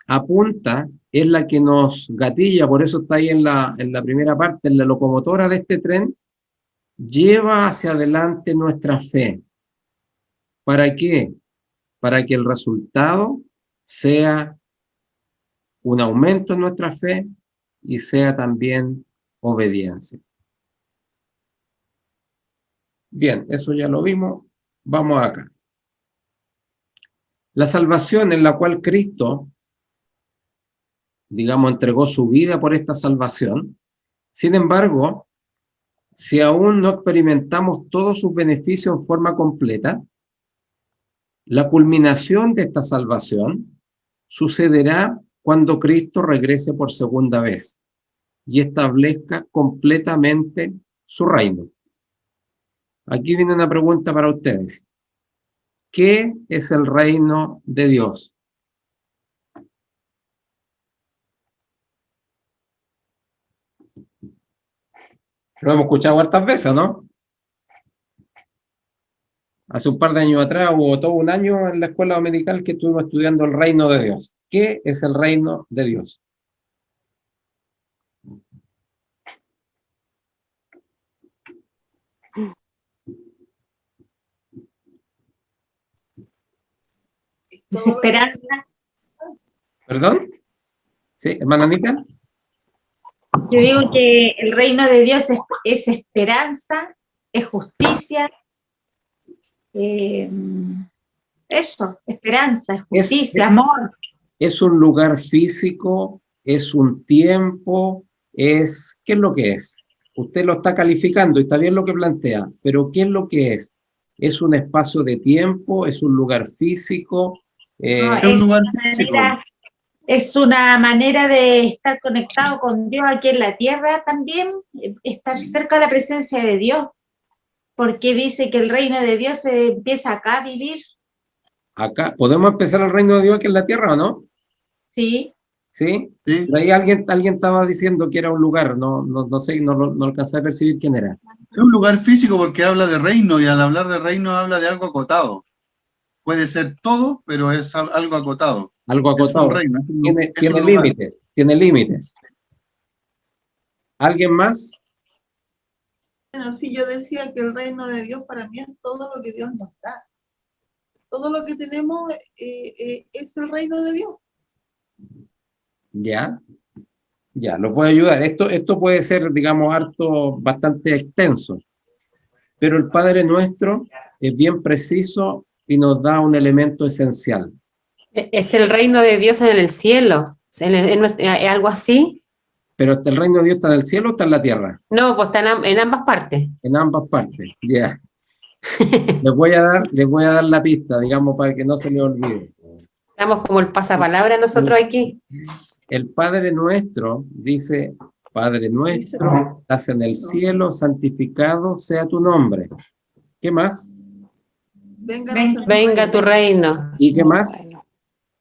apunta, es la que nos gatilla, por eso está ahí en la primera parte, en la locomotora de este tren, lleva hacia adelante nuestra fe. ¿Para qué? Para que el resultado sea un aumento en nuestra fe y sea también obediencia. Bien, eso ya lo vimos. Vamos acá. La salvación en la cual Cristo, digamos, entregó su vida por esta salvación. Sin embargo, si aún no experimentamos todos sus beneficios en forma completa, la culminación de esta salvación sucederá cuando Cristo regrese por segunda vez y establezca completamente su reino. Aquí viene una pregunta para ustedes. ¿Qué es el reino de Dios? Lo hemos escuchado hartas veces, ¿no? Hace un par de años atrás hubo todo un año en la escuela dominical que estuvimos estudiando el reino de Dios. ¿Qué es el reino de Dios? Desesperanza. ¿Perdón? ¿Sí, hermana Nica? Yo digo que el reino de Dios es esperanza, es justicia. Eso, esperanza, es justicia, amor. Es un lugar físico, es un tiempo, ¿qué es lo que es? Usted lo está calificando y está bien lo que plantea, pero ¿qué es lo que es? ¿Es un espacio de tiempo? ¿Es un lugar físico? No, ¿Es un lugar físico? Es una manera de estar conectado con Dios aquí en la tierra también, estar cerca de la presencia de Dios, porque dice que el reino de Dios se empieza acá a vivir. Acá, ¿podemos empezar el reino de Dios aquí en la tierra o no? Sí. ¿Sí? Sí. Pero ahí alguien estaba diciendo que era un lugar, no sé, no alcancé a percibir quién era. Es un lugar físico porque habla de reino y al hablar de reino habla de algo acotado. Puede ser todo, pero es algo acotado. Algo acotado. Es un reino, Tiene límites, tiene límites. ¿Alguien más? Bueno, sí, yo decía que el reino de Dios para mí es todo lo que Dios nos da. Todo lo que tenemos es el reino de Dios. Ya, los voy a ayudar. Esto puede ser, digamos, bastante extenso, pero el Padre Nuestro es bien preciso y nos da un elemento esencial. Es el reino de Dios en el cielo, algo así. Pero el reino de Dios está en el cielo o está en la tierra. No, pues está en ambas partes. En ambas partes, ya. Les voy a dar la pista, digamos, para que no se les olvide. Estamos como el pasapalabra nosotros aquí. El Padre Nuestro dice, Padre Nuestro, estás en el cielo, santificado sea tu nombre. ¿Qué más? Venga tu reino. ¿Y qué más?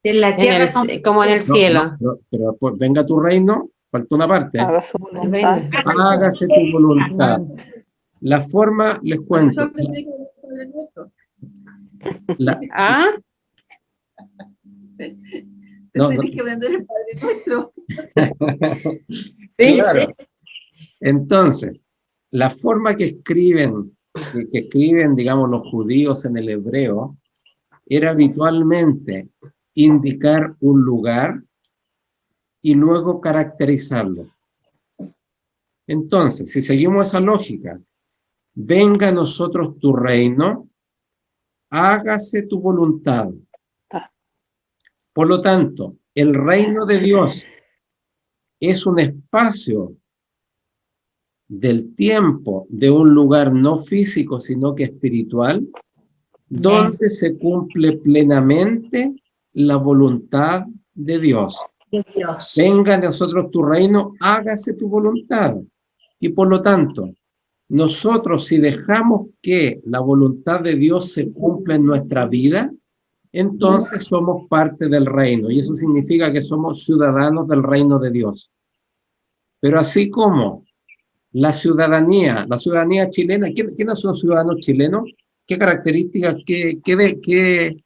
En la tierra como en el cielo. Pero después, venga tu reino, falta una parte. Hágase su voluntad. Hágase tu voluntad. La forma, les cuento. ¿Ah? No, Tenés que aprender el Padre Nuestro. Sí. claro. Entonces, la forma que escriben, digamos, los judíos en el hebreo, era habitualmente indicar un lugar y luego caracterizarlo. Entonces, si seguimos esa lógica, venga a nosotros tu reino, hágase tu voluntad. Por lo tanto, el reino de Dios es un espacio del tiempo, de un lugar no físico, sino que espiritual, donde se cumple plenamente la voluntad de Dios. De Dios. Venga a nosotros tu reino, hágase tu voluntad. Y por lo tanto, nosotros si dejamos que la voluntad de Dios se cumpla en nuestra vida, entonces somos parte del reino. Y eso significa que somos ciudadanos del reino de Dios. Pero así como la ciudadanía chilena, ¿quiénes son ciudadanos chilenos? ¿Qué características, qué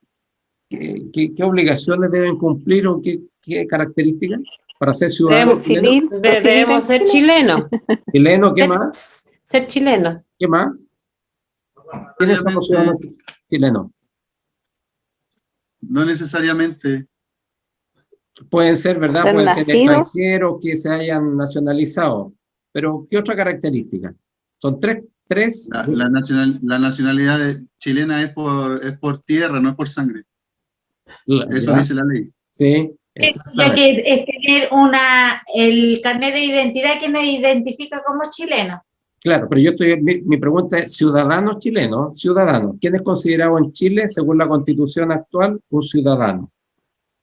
obligaciones deben cumplir o qué características para ser ciudadanos chilenos? Debemos ser chilenos. ¿Chileno? ¿Qué más? Ser chilenos. ¿Qué más? ¿Quiénes son los ciudadanos chilenos? No necesariamente. Pueden ser, ¿verdad? Ser Pueden ser nacidos. extranjeros que se hayan nacionalizado. Pero, ¿qué otra característica? Son tres. La nacionalidad chilena es por tierra, no es por sangre. Eso ¿Ya? dice la ley. Sí, Ya exactamente. que es tener el carnet de identidad que nos identifica como chilenos. Claro, pero mi pregunta es, ciudadanos chilenos, ciudadanos, ¿quién es considerado en Chile, según la Constitución actual, un ciudadano?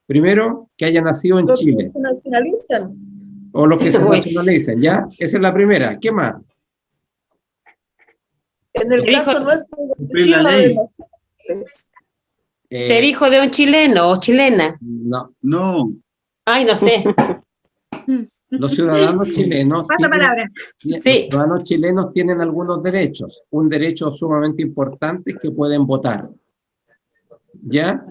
Primero, que haya nacido en Los que Chile, se nacionalizan. o los que se Uy. nacionalicen, ¿ya? Esa es la primera. ¿Qué más? En el Ser hijo- caso nuestro, Cumplir la ley. Ser hijo de un chileno o chilena. No, No, Ay, no sé. los ciudadanos chilenos Pasa palabra. los Sí. ciudadanos chilenos tienen algunos derechos. Un derecho sumamente importante es que pueden votar. ¿Ya?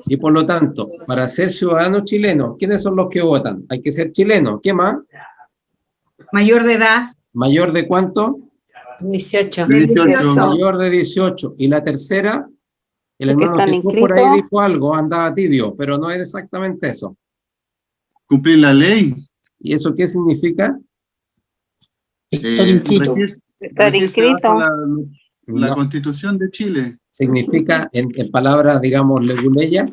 Y por lo tanto, para ser ciudadanos chilenos, ¿quiénes son los que votan? Hay que ser chilenos. ¿Qué más? Mayor de edad. ¿Mayor de cuánto? 18. de 18. Mayor de 18. Y la tercera, el Los que hermano están Jesús por ahí inscritos. dijo algo, andaba tibio, pero no era exactamente eso. Cumplir la ley. ¿Y eso qué significa? Estar inscrito. Estar regirse inscrito. bajo la No, Constitución de Chile. significa, en palabras, digamos, leguleyas,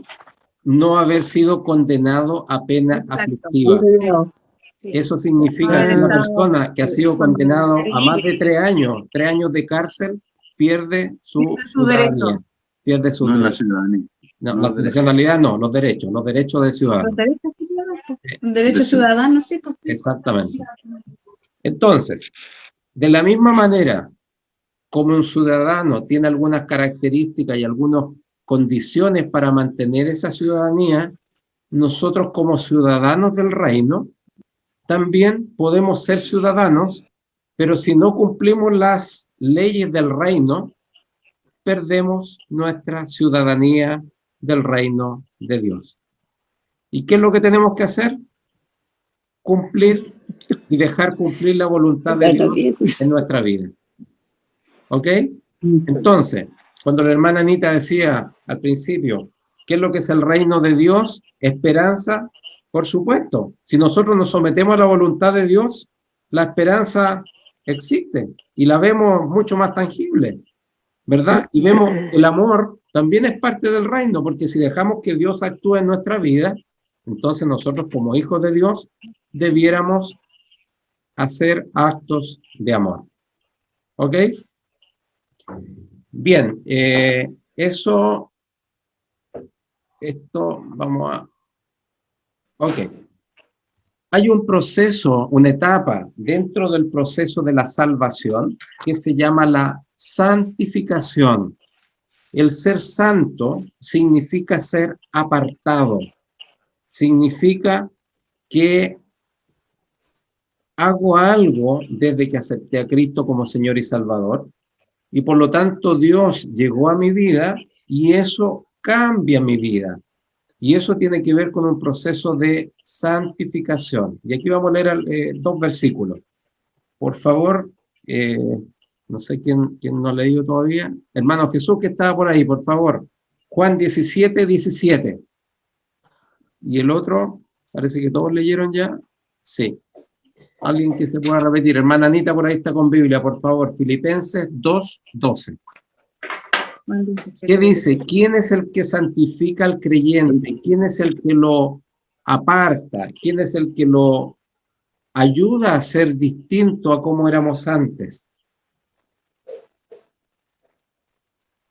no haber sido condenado a pena aflictiva. Eso significa que una persona que ha sido condenado a más de 3 años de cárcel, pierde su ciudadanía. derecho. Pierde su No es la derecho. ciudadanía. No, no la los derechos. nacionalidad no, los derechos de ciudadano. Los derechos ciudadanos. Derechos ciudadanos, sí. Pues. Exactamente. Entonces, de la misma manera, como un ciudadano tiene algunas características y algunas condiciones para mantener esa ciudadanía, nosotros como ciudadanos del reino también podemos ser ciudadanos, pero si no cumplimos las leyes del reino, perdemos nuestra ciudadanía del reino de Dios. ¿Y qué es lo que tenemos que hacer? Cumplir y dejar cumplir la voluntad de Dios en nuestra vida. ¿Ok? Entonces, cuando la hermana Anita decía al principio, ¿qué es lo que es el reino de Dios? Esperanza, por supuesto. Si nosotros nos sometemos a la voluntad de Dios, la esperanza existe y la vemos mucho más tangible, ¿verdad? Y vemos el amor también es parte del reino, porque si dejamos que Dios actúe en nuestra vida, entonces nosotros como hijos de Dios debiéramos hacer actos de amor. ¿Ok? Bien, vamos a... Ok. Hay un proceso, una etapa dentro del proceso de la salvación que se llama la santificación. El ser santo significa ser apartado. Significa que hago algo desde que acepté a Cristo como Señor y Salvador, y por lo tanto Dios llegó a mi vida y eso cambia mi vida. Y eso tiene que ver con un proceso de santificación. Y aquí vamos a leer 2 versículos. Por favor, no sé quién no ha leído todavía. Hermano Jesús, que estaba por ahí, por favor. Juan 17, 17. Y el otro, parece que todos leyeron ya. Sí. Alguien que se pueda repetir. Hermana Anita, por ahí está con Biblia, por favor. Filipenses 2, 12. ¿Qué dice? ¿Quién es el que santifica al creyente? ¿Quién es el que lo aparta? ¿Quién es el que lo ayuda a ser distinto a como éramos antes?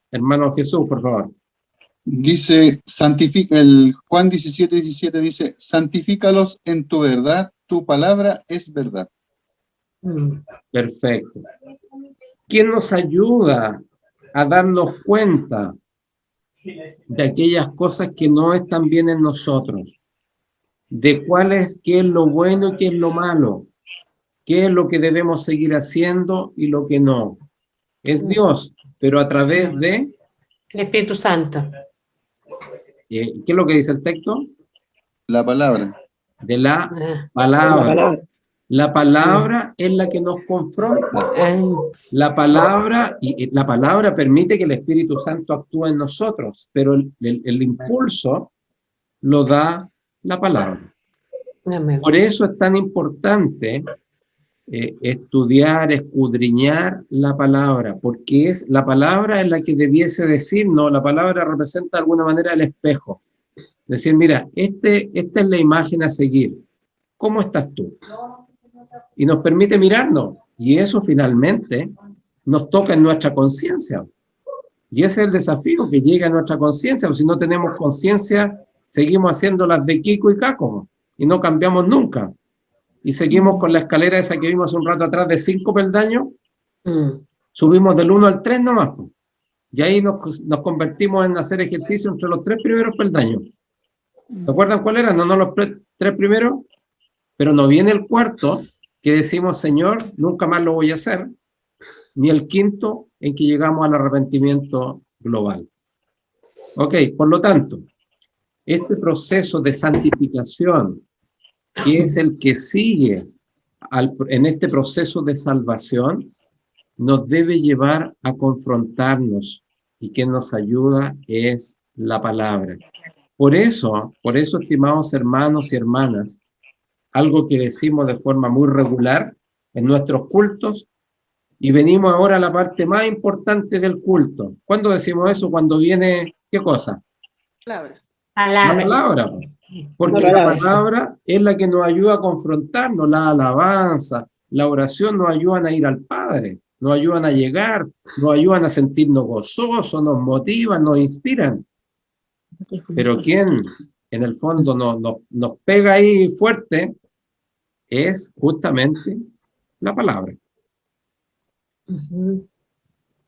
Hermano Jesús, por favor. Dice, el Juan 17, 17 dice, santifícalos en tu verdad, tu palabra es verdad. Perfecto. ¿Quién nos ayuda a darnos cuenta de aquellas cosas que no están bien en nosotros? De qué es lo bueno y qué es lo malo, qué es lo que debemos seguir haciendo y lo que no. Es Dios, pero a través de... El Espíritu Santo. ¿Qué es lo que dice el texto? La palabra. De la palabra. La palabra es la que nos confronta. La palabra, y la palabra permite que el Espíritu Santo actúe en nosotros, pero el impulso lo da la palabra. Por eso es tan importante estudiar, escudriñar la palabra, porque la palabra es la que debiese decirnos, la palabra representa de alguna manera el espejo. Decir, mira, esta es la imagen a seguir. ¿Cómo estás tú? Y nos permite mirarnos. Y eso finalmente nos toca en nuestra conciencia. Y ese es el desafío, que llegue a nuestra conciencia, porque si no tenemos conciencia, seguimos haciendo las de Kiko y Caco, y no cambiamos nunca. Y seguimos con la escalera esa que vimos hace un rato atrás de 5 peldaños, subimos del 1 al 3 nomás. Y ahí nos convertimos en hacer ejercicio entre los 3 primeros peldaños. ¿Se acuerdan cuál era? No los 3 primeros, pero no viene el 4, que decimos, Señor, nunca más lo voy a hacer, ni el 5, en que llegamos al arrepentimiento global. Ok, por lo tanto, este proceso de santificación, que es el que sigue en este proceso de salvación, nos debe llevar a confrontarnos, y quien nos ayuda es la palabra. Por eso, estimados hermanos y hermanas, algo que decimos de forma muy regular en nuestros cultos, y venimos ahora a la parte más importante del culto. ¿Cuándo decimos eso? Cuando viene, ¿qué cosa? Palabra. La palabra. Porque la palabra es la que nos ayuda a confrontarnos, la alabanza, la oración nos ayudan a ir al Padre, nos ayudan a llegar, nos ayudan a sentirnos gozosos, nos motivan, nos inspiran. Pero quien en el fondo nos pega ahí fuerte es justamente la palabra.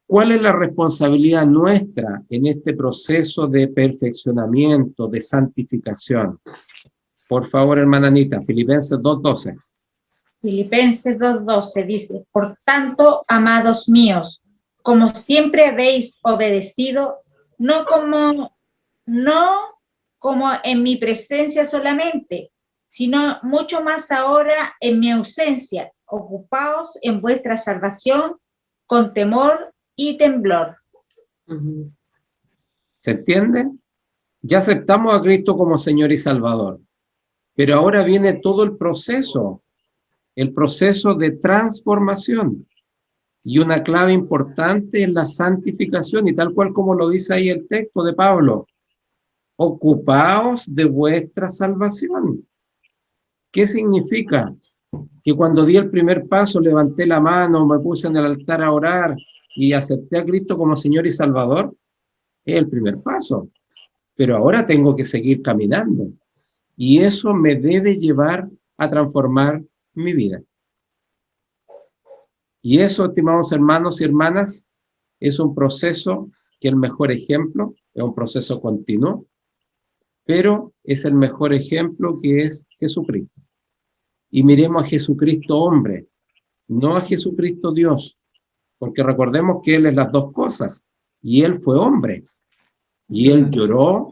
¿Cuál es la responsabilidad nuestra en este proceso de perfeccionamiento, de santificación? Por favor, hermana Anita, Filipenses 2:12. Filipenses 2:12 dice, por tanto, amados míos, como siempre habéis obedecido, no como en mi presencia solamente, sino mucho más ahora en mi ausencia, ocupaos en vuestra salvación con temor y temblor. ¿Se entiende? Ya aceptamos a Cristo como Señor y Salvador, pero ahora viene todo el proceso de transformación. Y una clave importante es la santificación, y tal cual como lo dice ahí el texto de Pablo, ocupaos de vuestra salvación. ¿Qué significa? Que cuando di el primer paso, levanté la mano, me puse en el altar a orar y acepté a Cristo como Señor y Salvador, es el primer paso. Pero ahora tengo que seguir caminando. Y eso me debe llevar a transformar mi vida. Y eso, estimados hermanos y hermanas, es un proceso que el mejor ejemplo, es un proceso continuo, pero es el mejor ejemplo que es Jesucristo. Y miremos a Jesucristo hombre, no a Jesucristo Dios, porque recordemos que Él es las dos cosas, y Él fue hombre, y Él lloró,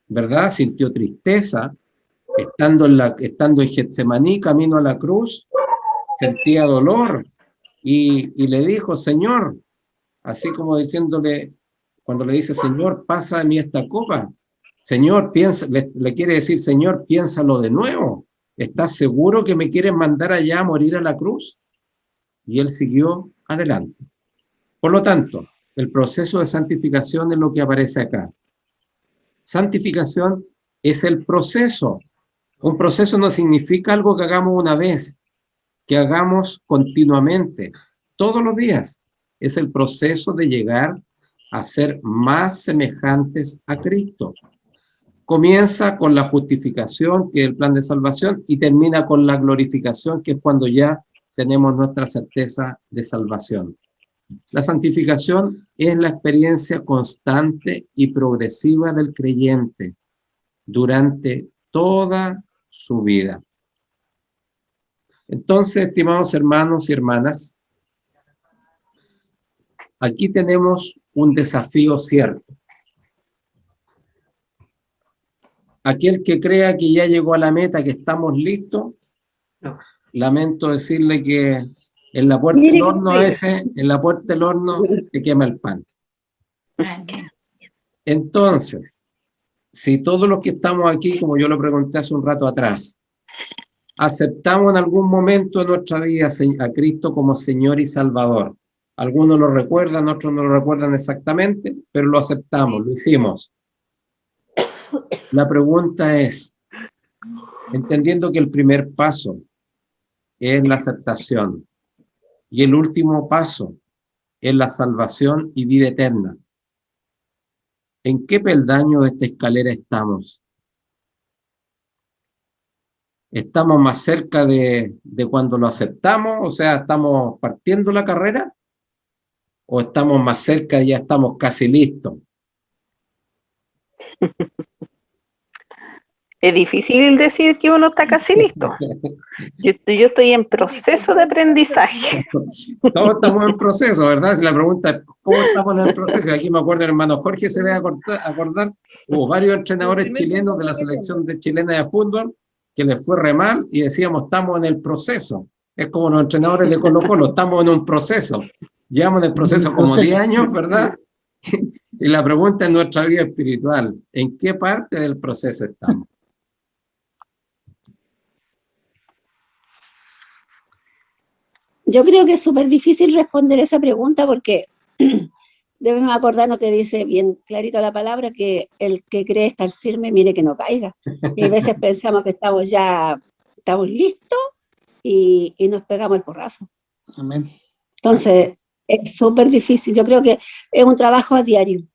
¿verdad? Sintió tristeza, estando en Getsemaní, camino a la cruz, sentía dolor y le dijo, Señor, así como diciéndole, cuando le dice, Señor, pasa de mí esta copa. Señor, piensa, le quiere decir, Señor, piénsalo de nuevo. ¿Estás seguro que me quieres mandar allá a morir a la cruz? Y él siguió adelante. Por lo tanto, el proceso de santificación es lo que aparece acá. Santificación es el proceso. Un proceso no significa algo que hagamos una vez, que hagamos continuamente, todos los días. Es el proceso de llegar a ser más semejantes a Cristo. Comienza con la justificación, que es el plan de salvación, y termina con la glorificación, que es cuando ya tenemos nuestra certeza de salvación. La santificación es la experiencia constante y progresiva del creyente durante toda su vida. Entonces, estimados hermanos y hermanas, aquí tenemos un desafío cierto. Aquel que crea que ya llegó a la meta, que estamos listos, no. Lamento decirle que en la puerta del horno en la puerta del horno se quema el pan. Entonces, si todos los que estamos aquí, como yo lo pregunté hace un rato atrás, aceptamos en algún momento de nuestra vida a Cristo como Señor y Salvador, algunos lo recuerdan, otros no lo recuerdan exactamente, pero lo aceptamos, lo hicimos. La pregunta es, entendiendo que el primer paso es la aceptación y el último paso es la salvación y vida eterna, ¿en qué peldaño de esta escalera estamos? ¿Estamos más cerca de cuando lo aceptamos? O sea, ¿estamos partiendo la carrera? ¿O estamos más cerca y ya estamos casi listos? Es difícil decir que uno está casi listo. Yo estoy en proceso de aprendizaje. Todos estamos en proceso, ¿verdad? Si la pregunta es, ¿cómo estamos en el proceso? Y aquí me acuerdo, el hermano Jorge se debe acordar, hubo varios entrenadores chilenos de la selección chilena de fútbol que les fue re mal y decíamos, estamos en el proceso. Es como los entrenadores de Colo-Colo, estamos en un proceso. Llevamos en el proceso como 10 años, ¿verdad? Y la pregunta es nuestra vida espiritual, ¿en qué parte del proceso estamos? Yo creo que es súper difícil responder esa pregunta porque debemos acordarnos que dice bien clarito la palabra que el que cree estar firme, mire que no caiga. Y a veces pensamos que estamos listos y nos pegamos el porrazo. Amén. Entonces, es súper difícil. Yo creo que es un trabajo a diario.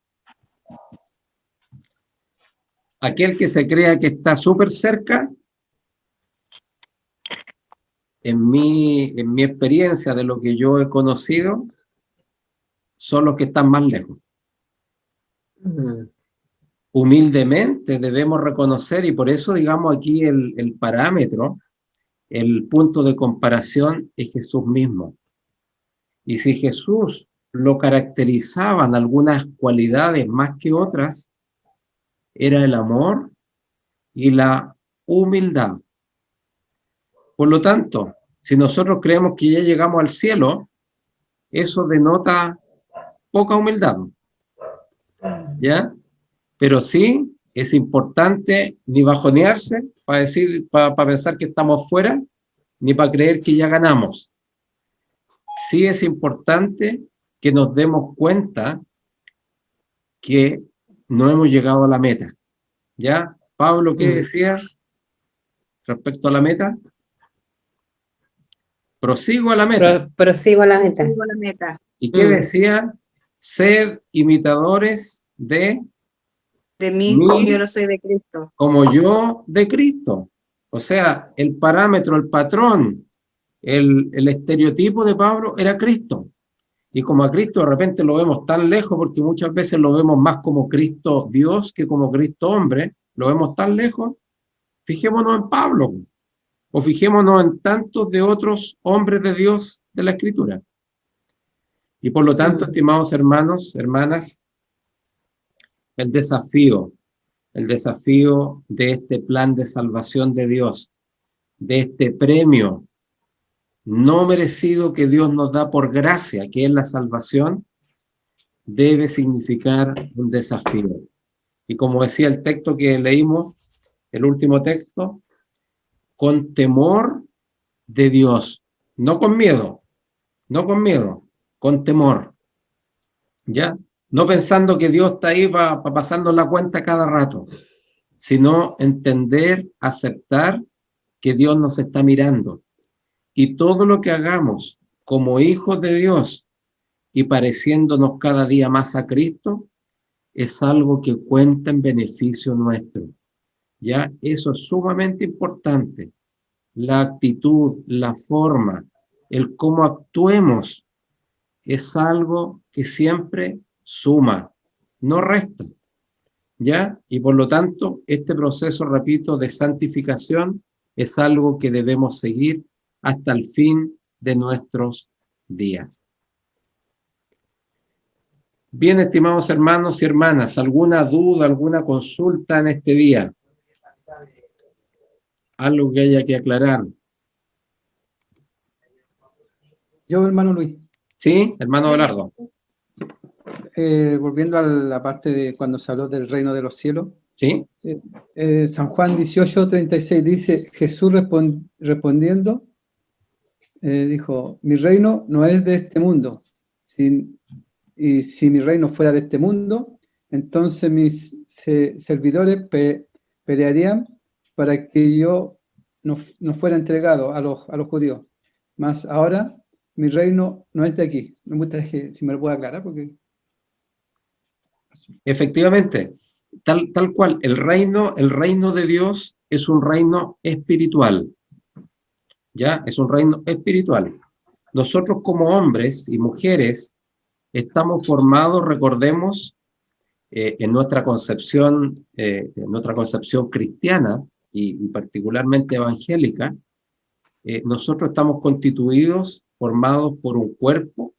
Aquel que se crea que está súper cerca, en mi experiencia de lo que yo he conocido, son los que están más lejos. Humildemente debemos reconocer, y por eso digamos aquí el parámetro, el punto de comparación es Jesús mismo. Y si Jesús lo caracterizaban algunas cualidades más que otras, era el amor y la humildad. Por lo tanto, si nosotros creemos que ya llegamos al cielo, eso denota poca humildad, ¿ya? Pero sí es importante ni bajonearse para pensar que estamos fuera, ni para creer que ya ganamos. Sí es importante que nos demos cuenta que no hemos llegado a la meta, ¿ya? Pablo, ¿qué decía respecto a la meta? Prosigo a la meta. Prosigo a la meta. Sigo la meta. ¿Y qué decía? Sed imitadores de mí, como yo no soy de Cristo. Como yo de Cristo. O sea, el parámetro, el patrón, el estereotipo de Pablo era Cristo. Y como a Cristo de repente lo vemos tan lejos, porque muchas veces lo vemos más como Cristo Dios que como Cristo hombre, lo vemos tan lejos, fijémonos en Pablo. O fijémonos en tantos de otros hombres de Dios de la Escritura. Y por lo tanto, estimados hermanos, hermanas, el desafío el desafío de este plan de salvación de Dios, de este premio no merecido que Dios nos da por gracia, que es la salvación, debe significar un desafío. Y como decía el texto que leímos, el último texto, con temor de Dios, no con miedo, con temor, ¿ya? No pensando que Dios está ahí pasando la cuenta cada rato, sino entender, aceptar que Dios nos está mirando. Y todo lo que hagamos como hijos de Dios y pareciéndonos cada día más a Cristo, es algo que cuenta en beneficio nuestro. ¿Ya? Eso es sumamente importante. La actitud, la forma, el cómo actuemos, es algo que siempre suma, no resta. ¿Ya? Y por lo tanto, este proceso, repito, de santificación es algo que debemos seguir hasta el fin de nuestros días. Bien, estimados hermanos y hermanas, ¿alguna duda, alguna consulta en este día? Algo que haya que aclarar. Yo, hermano Luis. Sí, hermano Belardo. Volviendo a la parte de cuando se habló del reino de los cielos. Sí. San Juan 18:36 dice, Jesús respondiendo, dijo, mi reino no es de este mundo. Y si mi reino fuera de este mundo, entonces mis servidores pelearían para que yo no fuera entregado a los judíos. Mas ahora mi reino no es de aquí. Me gusta si me lo puede aclarar porque... Efectivamente, tal cual, el reino de Dios es un reino espiritual. ¿Ya? Es un reino espiritual. Nosotros como hombres y mujeres estamos formados, recordemos, en nuestra concepción cristiana y particularmente evangélica, nosotros estamos constituidos, formados por un cuerpo,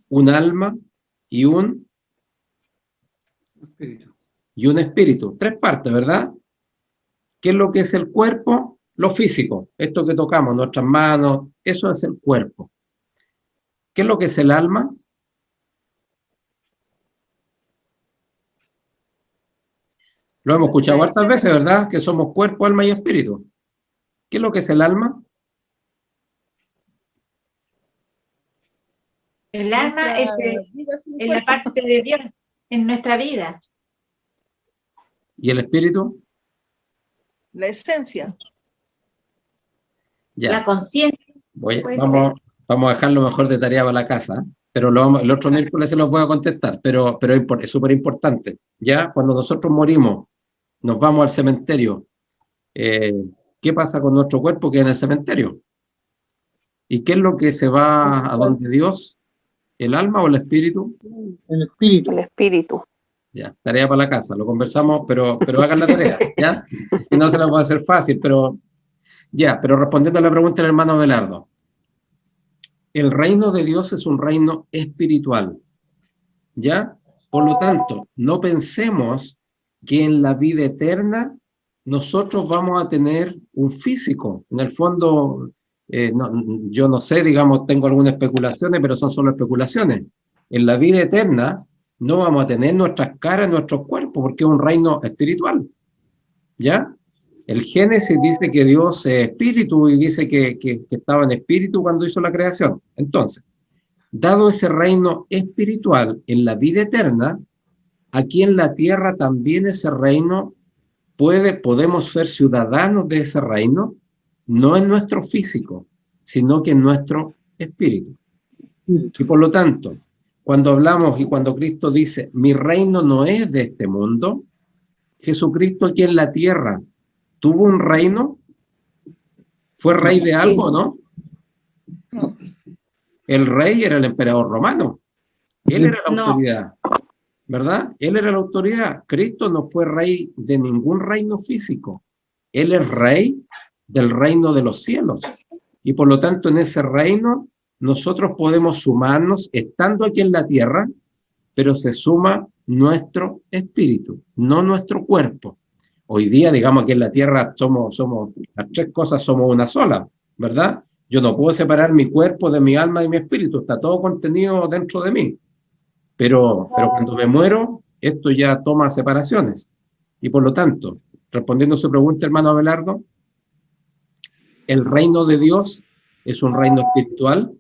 un alma y un espíritu. Tres partes, ¿verdad? ¿Qué es lo que es el cuerpo? Lo físico, esto que tocamos, nuestras manos, eso es el cuerpo. ¿Qué es lo que es el alma? Lo hemos escuchado hartas veces, ¿verdad? Que somos cuerpo, alma y espíritu. ¿Qué es lo que es el alma? El alma es en la parte de Dios, en nuestra vida. ¿Y el espíritu? La esencia. Ya. La conciencia. Vamos a dejarlo mejor de tarea para la casa, pero el otro miércoles se los voy a contestar, pero es súper importante. Ya, cuando nosotros morimos, nos vamos al cementerio, ¿qué pasa con nuestro cuerpo que es en el cementerio? ¿Y qué es lo que se va a donde Dios? ¿El alma o el espíritu? El espíritu. El espíritu. Ya, tarea para la casa, lo conversamos, pero hagan la tarea, ¿ya? Si no se la puede hacer fácil, pero respondiendo a la pregunta del hermano Belardo, el reino de Dios es un reino espiritual, ¿ya? Por lo tanto, no pensemos que en la vida eterna nosotros vamos a tener un físico. En el fondo, yo no sé, digamos, tengo algunas especulaciones, pero son solo especulaciones. En la vida eterna no vamos a tener nuestras caras, nuestros cuerpos, porque es un reino espiritual, ¿ya? El Génesis dice que Dios es espíritu y dice que estaba en espíritu cuando hizo la creación. Entonces, dado ese reino espiritual en la vida eterna, aquí en la tierra también ese reino podemos ser ciudadanos de ese reino, no en nuestro físico, sino que en nuestro espíritu. Y por lo tanto, cuando hablamos y cuando Cristo dice, mi reino no es de este mundo, Jesucristo aquí en la tierra tuvo un reino, fue rey de algo, ¿no? El rey era el emperador romano, él era la autoridad, ¿verdad? Él era la autoridad. Cristo no fue rey de ningún reino físico, él es rey del reino de los cielos, y por lo tanto en ese reino nosotros podemos sumarnos estando aquí en la tierra, pero se suma nuestro espíritu, no nuestro cuerpo. Hoy día, digamos que en la tierra somos las tres cosas, somos una sola, ¿verdad? Yo no puedo separar mi cuerpo de mi alma y mi espíritu, está todo contenido dentro de mí. Pero cuando me muero, esto ya toma separaciones. Y por lo tanto, respondiendo a su pregunta, hermano Abelardo, el reino de Dios es un reino espiritual.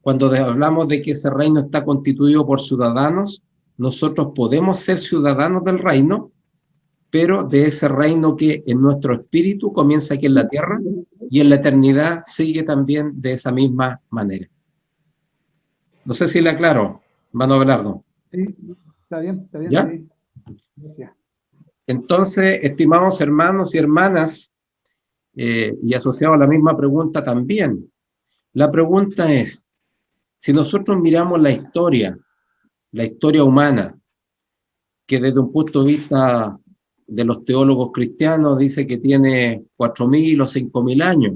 Cuando hablamos de que ese reino está constituido por ciudadanos, nosotros podemos ser ciudadanos del reino, pero de ese reino que en nuestro espíritu comienza aquí en la tierra y en la eternidad sigue también de esa misma manera. No sé si le aclaro, hermano Abelardo. Sí, está bien, ¿Ya? sí. Gracias. Entonces, estimados hermanos y hermanas, y asociado a la misma pregunta también, la pregunta es, si nosotros miramos la historia humana, que desde un punto de vista de los teólogos cristianos dice que tiene 4.000 o 5.000 años,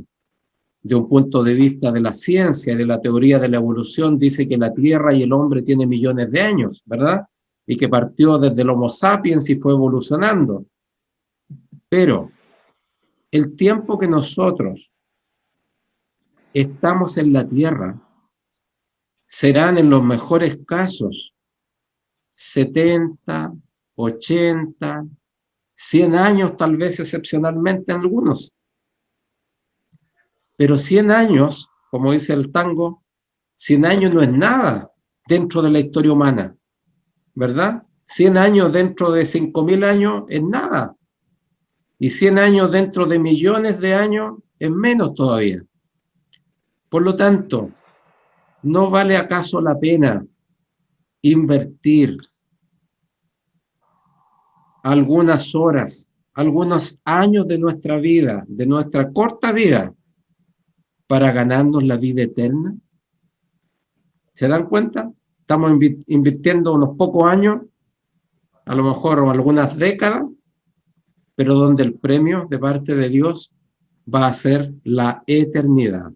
de un punto de vista de la ciencia y de la teoría de la evolución dice que la Tierra y el hombre tienen millones de años, ¿verdad? Y que partió desde el Homo sapiens y fue evolucionando. Pero el tiempo que nosotros estamos en la Tierra serán en los mejores casos 70, 80, 100 años, tal vez excepcionalmente algunos. Pero 100 años, como dice el tango, 100 años no es nada dentro de la historia humana, ¿verdad? 100 años dentro de 5.000 años es nada. Y 100 años dentro de millones de años es menos todavía. Por lo tanto, ¿no vale acaso la pena invertir algunas horas, algunos años de nuestra vida, de nuestra corta vida, para ganarnos la vida eterna? ¿Se dan cuenta? Estamos invirtiendo unos pocos años, a lo mejor o algunas décadas, pero donde el premio de parte de Dios va a ser la eternidad.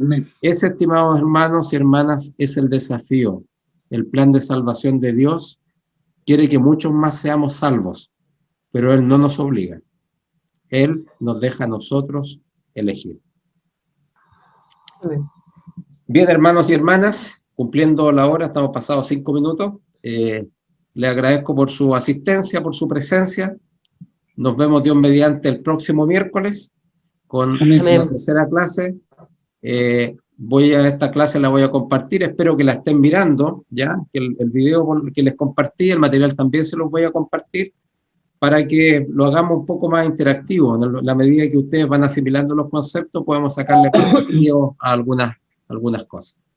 Amén. Ese, estimados hermanos y hermanas, es el desafío. El plan de salvación de Dios quiere que muchos más seamos salvos, pero Él no nos obliga. Él nos deja a nosotros elegir. Bien, hermanos y hermanas, cumpliendo la hora, estamos pasados 5 minutos. Le agradezco por su asistencia, por su presencia. Nos vemos Dios mediante el próximo miércoles con la tercera clase. Esta clase la voy a compartir, espero que la estén mirando, ya, que el video que les compartí, el material también se los voy a compartir, para que lo hagamos un poco más interactivo. En la medida que ustedes van asimilando los conceptos, podemos sacarle partido a algunas cosas.